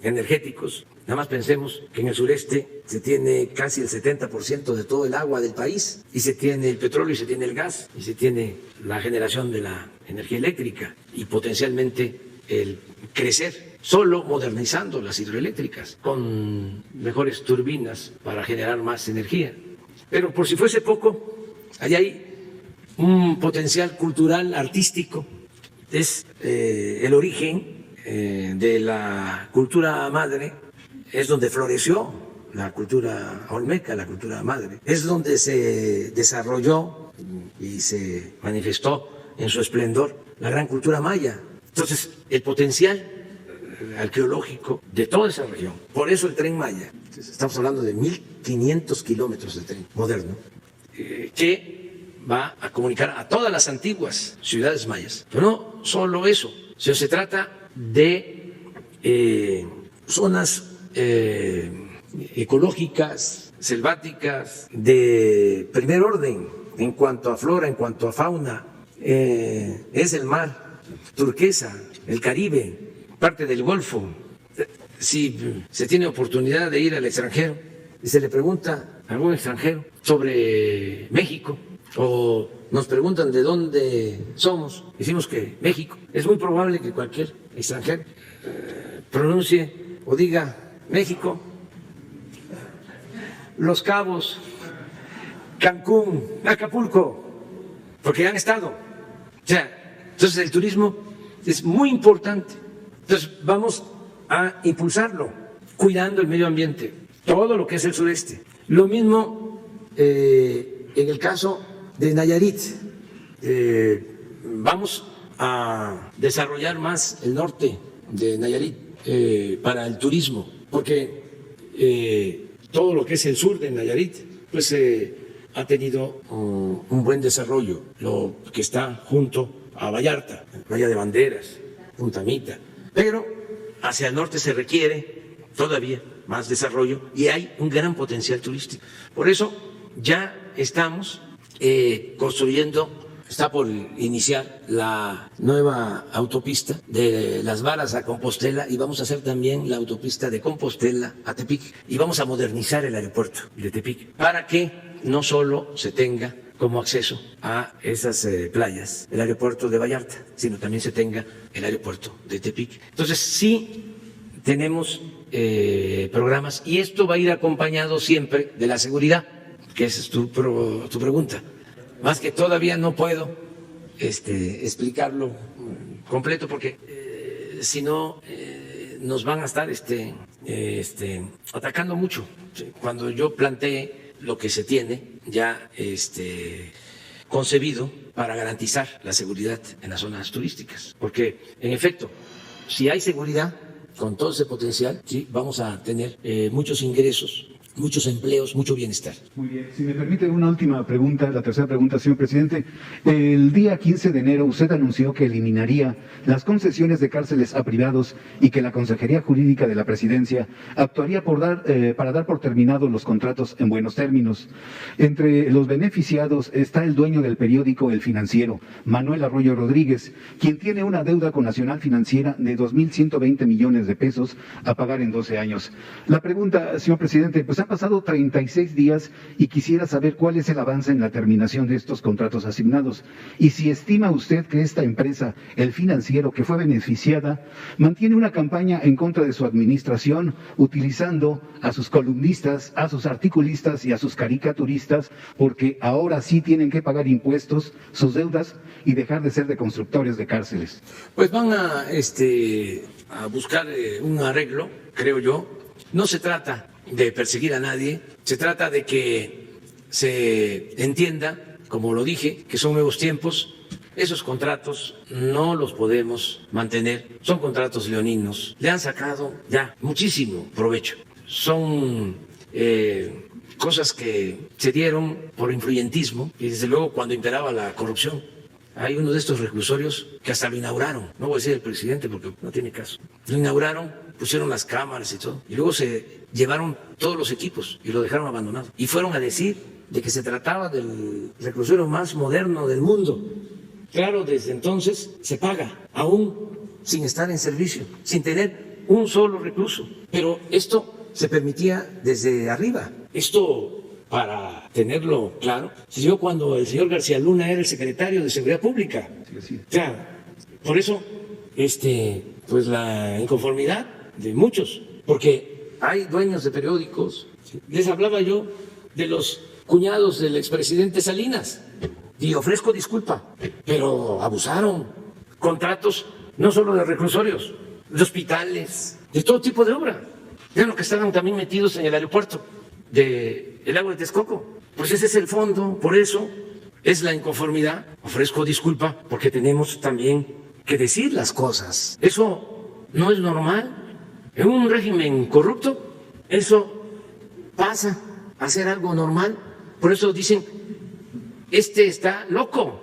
energéticos. Nada más pensemos que en el sureste se tiene casi el 70% de todo el agua del país y se tiene el petróleo y se tiene el gas y se tiene la generación de la energía eléctrica y potencialmente el crecer solo modernizando las hidroeléctricas con mejores turbinas para generar más energía. Pero por si fuese poco, allá hay un potencial cultural, artístico, es el origen de la cultura madre, es donde floreció la cultura olmeca, la cultura madre, es donde se desarrolló y se manifestó en su esplendor la gran cultura maya. Entonces, el potencial arqueológico de toda esa región, por eso el Tren Maya, estamos hablando de 1.500 kilómetros de tren moderno, que va a comunicar a todas las antiguas ciudades mayas. Pero no solo eso, se trata de zonas ecológicas, selváticas, de primer orden en cuanto a flora, en cuanto a fauna. Es el mar turquesa, el Caribe, parte del Golfo. Si se tiene oportunidad de ir al extranjero y se le pregunta a algún extranjero sobre México o nos preguntan de dónde somos, decimos que México, es muy probable que cualquier extranjero pronuncie o diga México, Los Cabos, Cancún, Acapulco, porque han estado. O sea, entonces el turismo es muy importante. Entonces vamos a impulsarlo, cuidando el medio ambiente, todo lo que es el sureste. Lo mismo en el caso de Nayarit. Vamos a desarrollar más el norte de Nayarit para el turismo, porque todo lo que es el sur de Nayarit pues ha tenido un buen desarrollo, lo que está junto a Vallarta, Bahía de Banderas, Punta Mita, pero hacia el norte se requiere todavía más desarrollo y hay un gran potencial turístico. Por eso ya estamos construyendo, está por iniciar la nueva autopista de Las Varas a Compostela y vamos a hacer también la autopista de Compostela a Tepic y vamos a modernizar el aeropuerto de Tepic para que no solo se tenga como acceso a esas playas el aeropuerto de Vallarta, sino también se tenga el aeropuerto de Tepic. Entonces sí tenemos programas y esto va a ir acompañado siempre de la seguridad, que esa es tu pregunta. Más que todavía no puedo explicarlo completo porque si no nos van a estar atacando mucho. Cuando yo planteé lo que se tiene ya concebido para garantizar la seguridad en las zonas turísticas, porque en efecto, si hay seguridad con todo ese potencial, sí, vamos a tener muchos ingresos, muchos empleos, mucho bienestar. Muy bien. Si me permite una última pregunta, la tercera pregunta, señor presidente. El día 15 de enero usted anunció que eliminaría las concesiones de cárceles a privados y que la Consejería Jurídica de la Presidencia actuaría para dar por terminados los contratos en buenos términos. Entre los beneficiados está el dueño del periódico El Financiero, Manuel Arroyo Rodríguez, quien tiene una deuda con Nacional Financiera de 2.120 millones de pesos a pagar en 12 años. La pregunta, señor presidente, pues han pasado 36 días y quisiera saber cuál es el avance en la terminación de estos contratos asignados y si estima usted que esta empresa, El Financiero, que fue beneficiada, mantiene una campaña en contra de su administración utilizando a sus columnistas, a sus articulistas y a sus caricaturistas porque ahora sí tienen que pagar impuestos, sus deudas y dejar de ser de constructores de cárceles. Pues van a buscar un arreglo, creo yo. No se trata de perseguir a nadie, se trata de que se entienda, como lo dije, que son nuevos tiempos. Esos contratos no los podemos mantener, son contratos leoninos, le han sacado ya muchísimo provecho. Son cosas que se dieron por influyentismo y desde luego cuando imperaba la corrupción. Hay uno de estos reclusorios que hasta lo inauguraron, no voy a decir el presidente porque no tiene caso, lo inauguraron, pusieron las cámaras y todo, y luego se llevaron todos los equipos y lo dejaron abandonado. Y fueron a decir de que se trataba del reclusorio más moderno del mundo. Claro, desde entonces se paga, aún sin estar en servicio, sin tener un solo recluso. Pero esto se permitía desde arriba. Esto, para tenerlo claro, se dio cuando el señor García Luna era el secretario de Seguridad Pública. O sea, por eso, pues la inconformidad de muchos, porque hay dueños de periódicos. Les hablaba yo de los cuñados del expresidente Salinas y ofrezco disculpa, pero abusaron. Contratos no solo de reclusorios, de hospitales, de todo tipo de obra. Vean lo que estaban también metidos en el aeropuerto del Lago de Texcoco. Pues ese es el fondo, por eso es la inconformidad. Ofrezco disculpa porque tenemos también que decir las cosas. Eso no es normal. En un régimen corrupto, eso pasa a ser algo normal. Por eso dicen, está loco,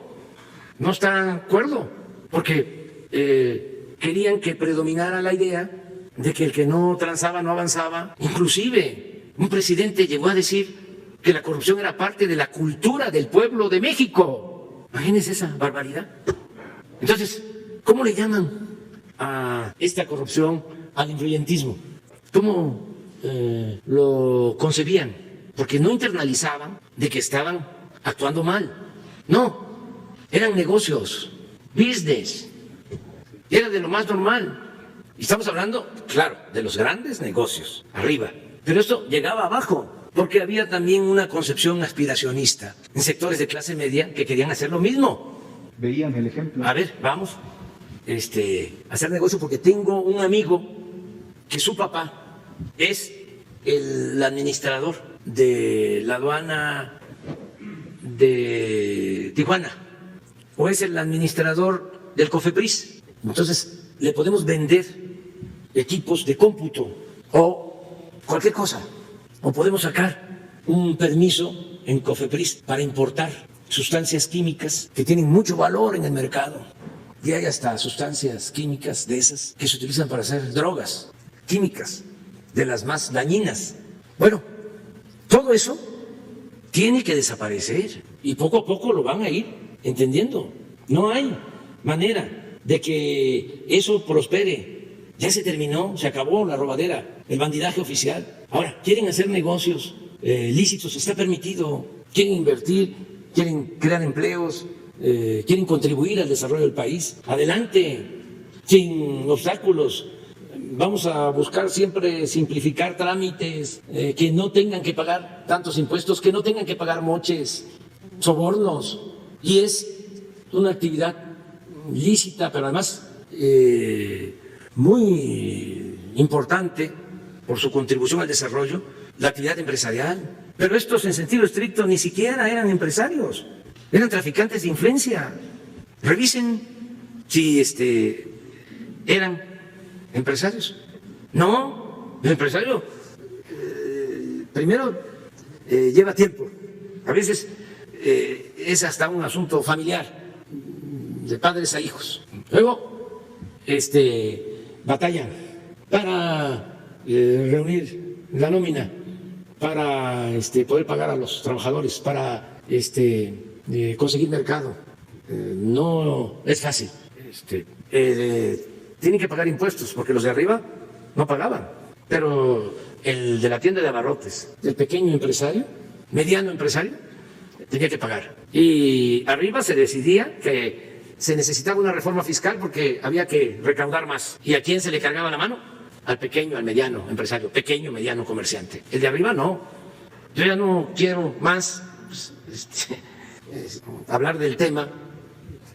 no está de acuerdo, porque querían que predominara la idea de que el que no transaba no avanzaba. Inclusive, un presidente llegó a decir que la corrupción era parte de la cultura del pueblo de México. Imagínense esa barbaridad. Entonces, ¿cómo le llaman a esta corrupción al influyentismo? ¿Cómo lo concebían? Porque no internalizaban de que estaban actuando mal. No, eran negocios, business. Era de lo más normal. Y estamos hablando, claro, de los grandes negocios, arriba. Pero esto llegaba abajo, porque había también una concepción aspiracionista en sectores de clase media que querían hacer lo mismo. Veían el ejemplo. A ver, vamos hacer negocio, porque tengo un amigo que su papá es el administrador de la aduana de Tijuana, o es el administrador del COFEPRIS. Entonces, le podemos vender equipos de cómputo o cualquier cosa, o podemos sacar un permiso en COFEPRIS para importar sustancias químicas que tienen mucho valor en el mercado. y hay hasta sustancias químicas de esas que se utilizan para hacer drogas químicas, de las más dañinas. Bueno, todo eso tiene que desaparecer y poco a poco lo van a ir entendiendo. No hay manera de que eso prospere. Ya se terminó, se acabó la robadera, el bandidaje oficial. Ahora, quieren hacer negocios lícitos, está permitido. Quieren invertir, quieren crear empleos, quieren contribuir al desarrollo del país. Adelante, sin obstáculos. Vamos a buscar siempre simplificar trámites, que no tengan que pagar tantos impuestos, que no tengan que pagar moches, sobornos. Y es una actividad lícita, pero además muy importante por su contribución al desarrollo, la actividad empresarial. Pero estos en sentido estricto ni siquiera eran empresarios, eran traficantes de influencia. Revisen si eran empresarios. No, el empresario primero lleva tiempo, a veces es hasta un asunto familiar, de padres a hijos. Luego batallan para reunir la nómina, para poder pagar a los trabajadores, para conseguir mercado. No es fácil. Tienen que pagar impuestos porque los de arriba no pagaban. Pero el de la tienda de abarrotes, el pequeño empresario, mediano empresario, tenía que pagar. Y arriba se decidía que se necesitaba una reforma fiscal porque había que recaudar más. ¿Y a quién se le cargaba la mano? Al pequeño, al mediano empresario, pequeño, mediano comerciante. El de arriba no. Yo ya no quiero más hablar del tema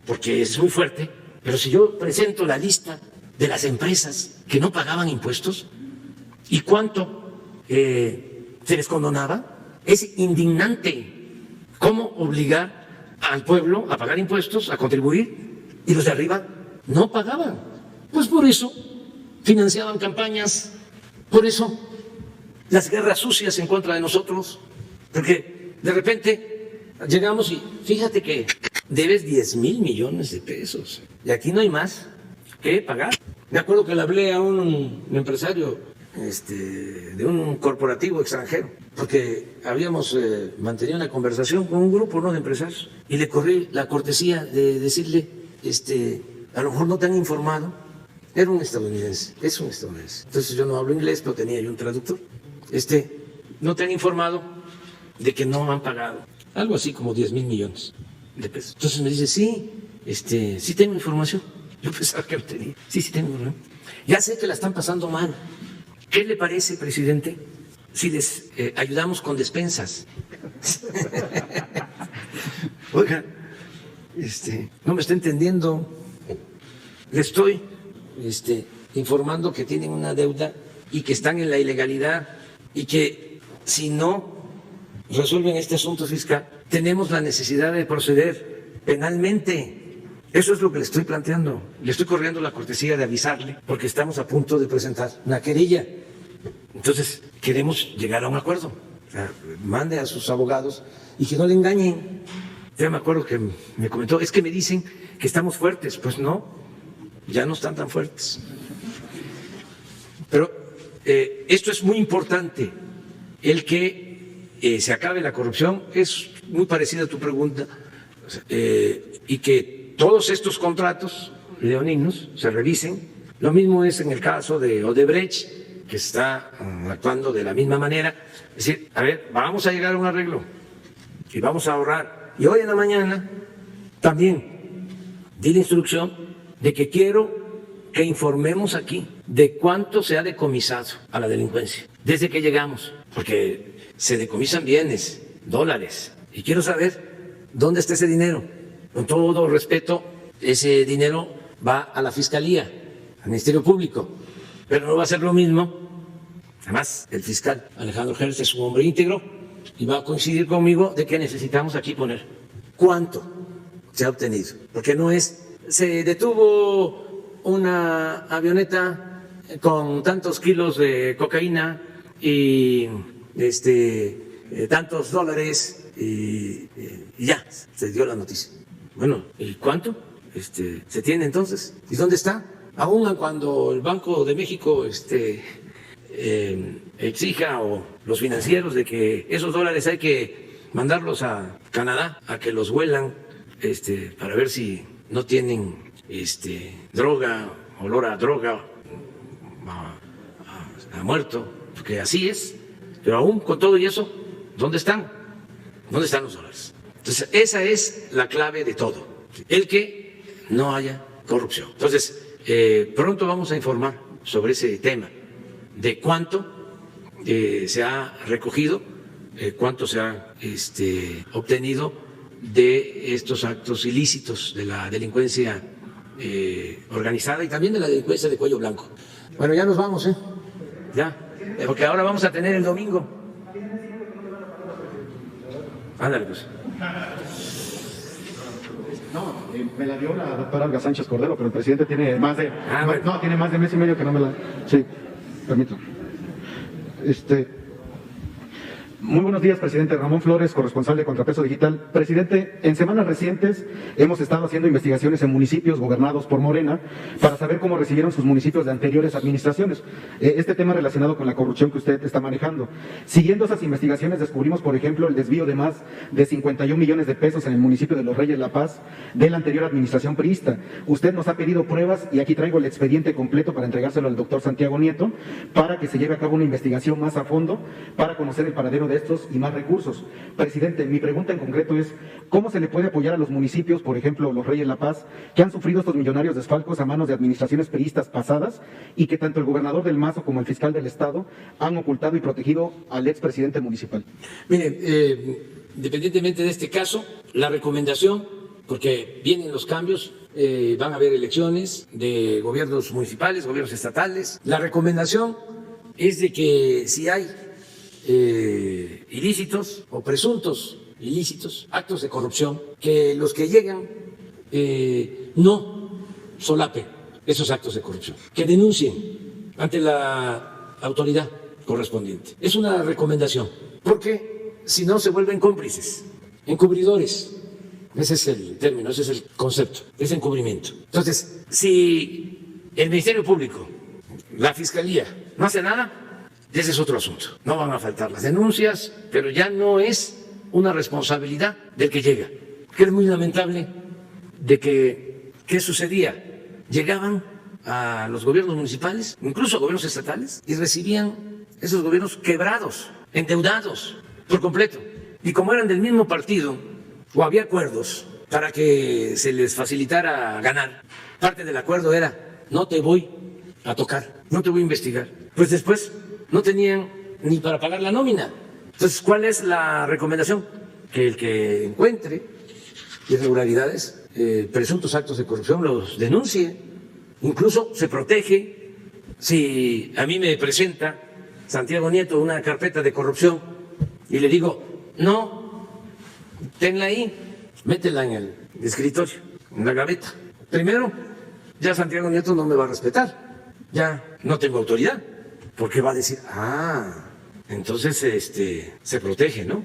porque es muy fuerte, pero si yo presento la lista de las empresas que no pagaban impuestos y cuánto se les condonaba, es indignante. ¿Cómo obligar al pueblo a pagar impuestos, a contribuir, y los de arriba no pagaban? Pues por eso financiaban campañas, por eso las guerras sucias en contra de nosotros, porque de repente llegamos y fíjate que debes 10,000 millones de pesos y aquí no hay más que pagar. Me acuerdo que le hablé a un empresario de un corporativo extranjero, porque habíamos mantenido una conversación con un grupo de empresarios y le corrí la cortesía de decirle, a lo mejor no te han informado. Era un estadounidense, es un estadounidense. Entonces yo no hablo inglés, pero tenía yo un traductor. No te han informado de que no han pagado algo así como 10,000 millones de pesos. Entonces me dice, sí, sí tengo información. Yo pensaba que no tenía. Sí tengo información. Ya sé que la están pasando mal. ¿Qué le parece, presidente, si les ayudamos con despensas? Oiga, no me está entendiendo. Le estoy informando que tienen una deuda y que están en la ilegalidad y que si no resuelven este asunto fiscal, tenemos la necesidad de proceder penalmente. Eso es lo que le estoy planteando. Le estoy corriendo la cortesía de avisarle porque estamos a punto de presentar una querella. Entonces, queremos llegar a un acuerdo. O sea, mande a sus abogados y que no le engañen. Ya me acuerdo que me comentó, es que me dicen que estamos fuertes. Pues no, ya no están tan fuertes. Pero esto es muy importante, el que se acabe la corrupción, es muy parecida a tu pregunta, y que todos estos contratos leoninos se revisen. Lo mismo es en el caso de Odebrecht, que está actuando de la misma manera. Es decir, a ver, vamos a llegar a un arreglo y vamos a ahorrar. Y hoy en la mañana también di la instrucción de que quiero que informemos aquí de cuánto se ha decomisado a la delincuencia desde que llegamos, porque se decomisan bienes, dólares, y quiero saber dónde está ese dinero. Con todo respeto, ese dinero va a la Fiscalía, al Ministerio Público, pero no va a ser lo mismo. Además, el fiscal Alejandro Gertz es un hombre íntegro y va a coincidir conmigo de que necesitamos aquí poner cuánto se ha obtenido, porque no es, se detuvo una avioneta con tantos kilos de cocaína y tantos dólares y ya, se dio la noticia. Bueno, ¿y cuánto? se tiene entonces. ¿Y dónde está? Aún cuando el Banco de México exija, o los financieros, de que esos dólares hay que mandarlos a Canadá a que los huelan para ver si no tienen droga, olor a droga, a muerto, porque así es. Pero aún con todo y eso, ¿dónde están? ¿Dónde están los dólares? Entonces, esa es la clave de todo, el que no haya corrupción. Entonces, pronto vamos a informar sobre ese tema, de cuánto se ha recogido, cuánto se ha obtenido de estos actos ilícitos de la delincuencia organizada y también de la delincuencia de cuello blanco. Bueno, ya nos vamos, ya, porque ahora vamos a tener el domingo. Ándale, pues. No, me la dio la doctora Olga Sánchez Cordero, pero el presidente tiene más de... bueno. No, tiene más de mes y medio que no me la... Sí, permito. Muy buenos días, presidente. Ramón Flores, corresponsal de Contrapeso Digital. Presidente, en semanas recientes hemos estado haciendo investigaciones en municipios gobernados por Morena para saber cómo recibieron sus municipios de anteriores administraciones. Este tema relacionado con la corrupción que usted está manejando. Siguiendo esas investigaciones descubrimos, por ejemplo, el desvío de más de 51 millones de pesos en el municipio de Los Reyes La Paz de la anterior administración priista. Usted nos ha pedido pruebas y aquí traigo el expediente completo para entregárselo al doctor Santiago Nieto para que se lleve a cabo una investigación más a fondo para conocer el paradero de estos y más recursos. Presidente, mi pregunta en concreto es, ¿cómo se le puede apoyar a los municipios, por ejemplo, Los Reyes La Paz, que han sufrido estos millonarios desfalcos a manos de administraciones priistas pasadas y que tanto el gobernador del Mazo como el fiscal del Estado han ocultado y protegido al expresidente municipal? Miren, independientemente de este caso, la recomendación, porque vienen los cambios, van a haber elecciones de gobiernos municipales, gobiernos estatales, la recomendación es de que si hay ilícitos o presuntos ilícitos, actos de corrupción, que los que llegan no solapen esos actos de corrupción, que denuncien ante la autoridad correspondiente. Es una recomendación, porque si no se vuelven cómplices, encubridores. Ese es el término, ese es el concepto, es encubrimiento. Entonces, si el Ministerio Público, la Fiscalía, no hace nada, ese es otro asunto. No van a faltar las denuncias, pero ya no es una responsabilidad del que llega. Que es muy lamentable de que, ¿qué sucedía? Llegaban a los gobiernos municipales, incluso a gobiernos estatales, y recibían esos gobiernos quebrados, endeudados por completo. Y como eran del mismo partido, o había acuerdos para que se les facilitara ganar, parte del acuerdo era, no te voy a tocar, no te voy a investigar. Pues después no tenían ni para pagar la nómina. Entonces, ¿cuál es la recomendación? Que el que encuentre irregularidades, presuntos actos de corrupción, los denuncie, incluso se protege. Si a mí me presenta Santiago Nieto una carpeta de corrupción y le digo, no, tenla ahí, métela en el escritorio, en la gaveta. Primero, ya Santiago Nieto no me va a respetar, ya no tengo autoridad, porque va a decir, entonces se protege, ¿no?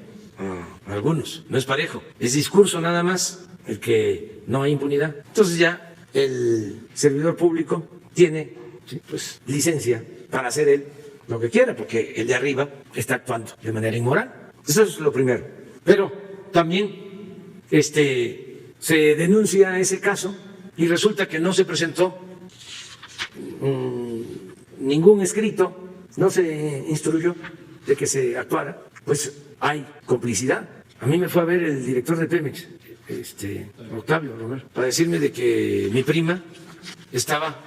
Algunos, no es parejo, es discurso nada más el que no hay impunidad. Entonces ya el servidor público tiene pues licencia para hacer él lo que quiera, porque el de arriba está actuando de manera inmoral. Eso es lo primero. Pero también se denuncia ese caso y resulta que no se presentó ningún escrito, no se instruyó de que se actuara, pues hay complicidad. A mí me fue a ver el director de Pemex, Octavio Romero, para decirme de que mi prima estaba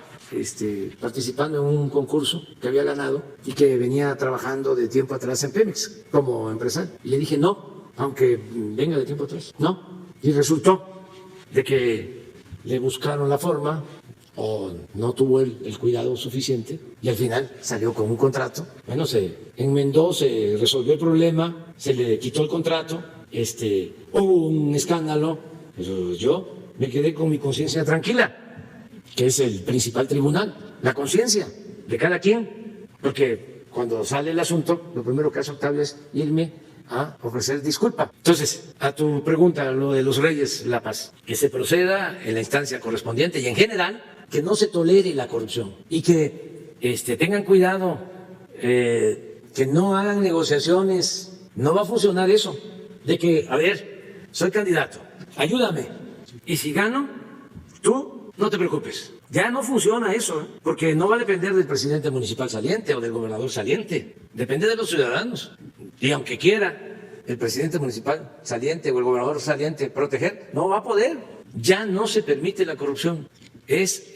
participando en un concurso que había ganado y que venía trabajando de tiempo atrás en Pemex como empresario. Y le dije, no, aunque venga de tiempo atrás, no. Y resultó de que le buscaron la forma o no tuvo el cuidado suficiente y al final salió con un contrato. Bueno, se enmendó, se resolvió el problema, se le quitó el contrato, hubo un escándalo, pero yo me quedé con mi conciencia tranquila, que es el principal tribunal, la conciencia de cada quien, porque cuando sale el asunto, lo primero que hace Octavio es irme a ofrecer disculpa. Entonces, a tu pregunta, lo de los Reyes La Paz, que se proceda en la instancia correspondiente y en general que no se tolere la corrupción y que tengan cuidado, que no hagan negociaciones. No va a funcionar eso de que, a ver, soy candidato, ayúdame, y si gano, tú no te preocupes. Ya no funciona eso, porque no va a depender del presidente municipal saliente o del gobernador saliente, depende de los ciudadanos. Y aunque quiera el presidente municipal saliente o el gobernador saliente proteger, no va a poder. Ya no se permite la corrupción, es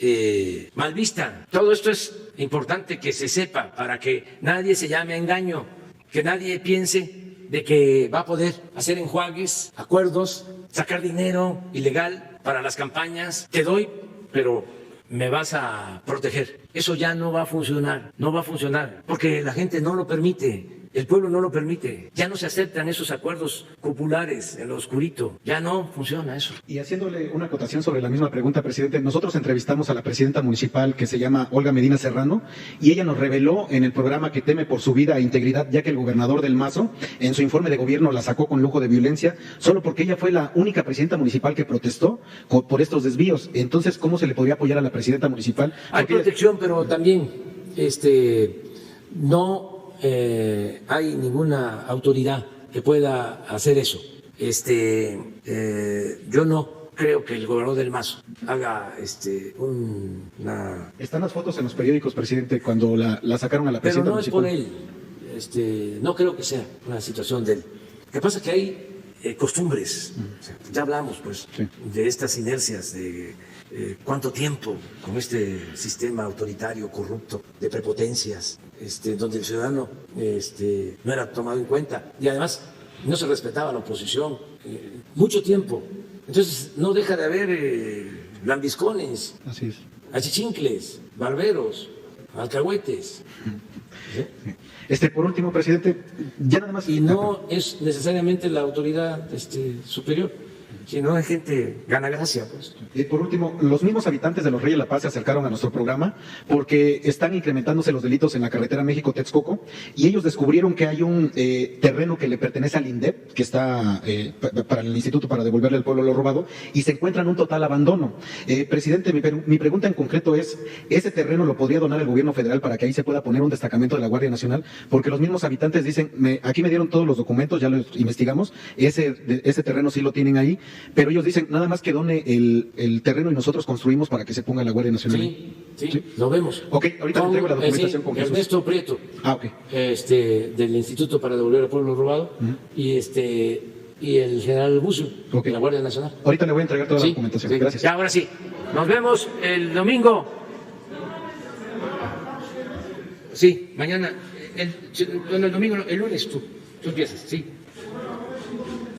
mal vista. Todo esto es importante que se sepa para que nadie se llame a engaño, que nadie piense de que va a poder hacer enjuagues, acuerdos, sacar dinero ilegal para las campañas. Te doy, pero me vas a proteger. Eso ya no va a funcionar, no va a funcionar, porque la gente no lo permite. El pueblo no lo permite. Ya no se aceptan esos acuerdos populares en lo oscurito. Ya no funciona eso. Y haciéndole una acotación sobre la misma pregunta, presidente, nosotros entrevistamos a la presidenta municipal que se llama Olga Medina Serrano y ella nos reveló en el programa que teme por su vida e integridad, ya que el gobernador del Mazo en su informe de gobierno la sacó con lujo de violencia, solo porque ella fue la única presidenta municipal que protestó por estos desvíos. Entonces, ¿cómo se le podría apoyar a la presidenta municipal? Hay protección, pero también no hay ninguna autoridad que pueda hacer eso. Yo no creo que el gobernador del Mazo haga una... Están las fotos en los periódicos, presidente, cuando la sacaron a la Pero presidenta no es municipal. por él. No creo que sea una situación de él. Lo que pasa es que hay costumbres. O sea, ya hablamos, pues, Sí. de estas inercias, de cuánto tiempo con este sistema autoritario, corrupto, de prepotencias, donde el ciudadano no era tomado en cuenta y además no se respetaba la oposición. Mucho tiempo. Entonces no deja de haber lambiscones, Así es. achichincles, barberos, alcahuetes. ¿Sí? Por último, presidente, ya nada más. Y no es necesariamente la autoridad superior, sino es gente gana gracia, pues. Por último, los mismos habitantes de los Reyes La Paz se acercaron a nuestro programa porque están incrementándose los delitos en la carretera México-Texcoco y ellos descubrieron que hay un terreno que le pertenece al INDEP, que está para el Instituto para devolverle al pueblo lo robado, y se encuentran un total abandono. Presidente, mi pregunta en concreto es, ¿ese terreno lo podría donar el gobierno federal para que ahí se pueda poner un destacamento de la Guardia Nacional? Porque los mismos habitantes dicen, aquí me dieron todos los documentos, ya los investigamos, ese terreno sí lo tienen ahí, pero ellos dicen, nada más que done el terreno y nosotros construimos para que se ponga la Guardia Nacional. Sí, lo vemos. Ok, ahorita le traigo la documentación con Jesús. Ernesto Prieto, Ok. del Instituto para devolver al pueblo robado, y el general Bucio, Ok. de la Guardia Nacional. Ahorita le voy a entregar toda la Sí, documentación. sí. Gracias. Ya, ahora sí. Nos vemos el domingo. Sí, mañana. El domingo, el lunes tú empiezas, sí.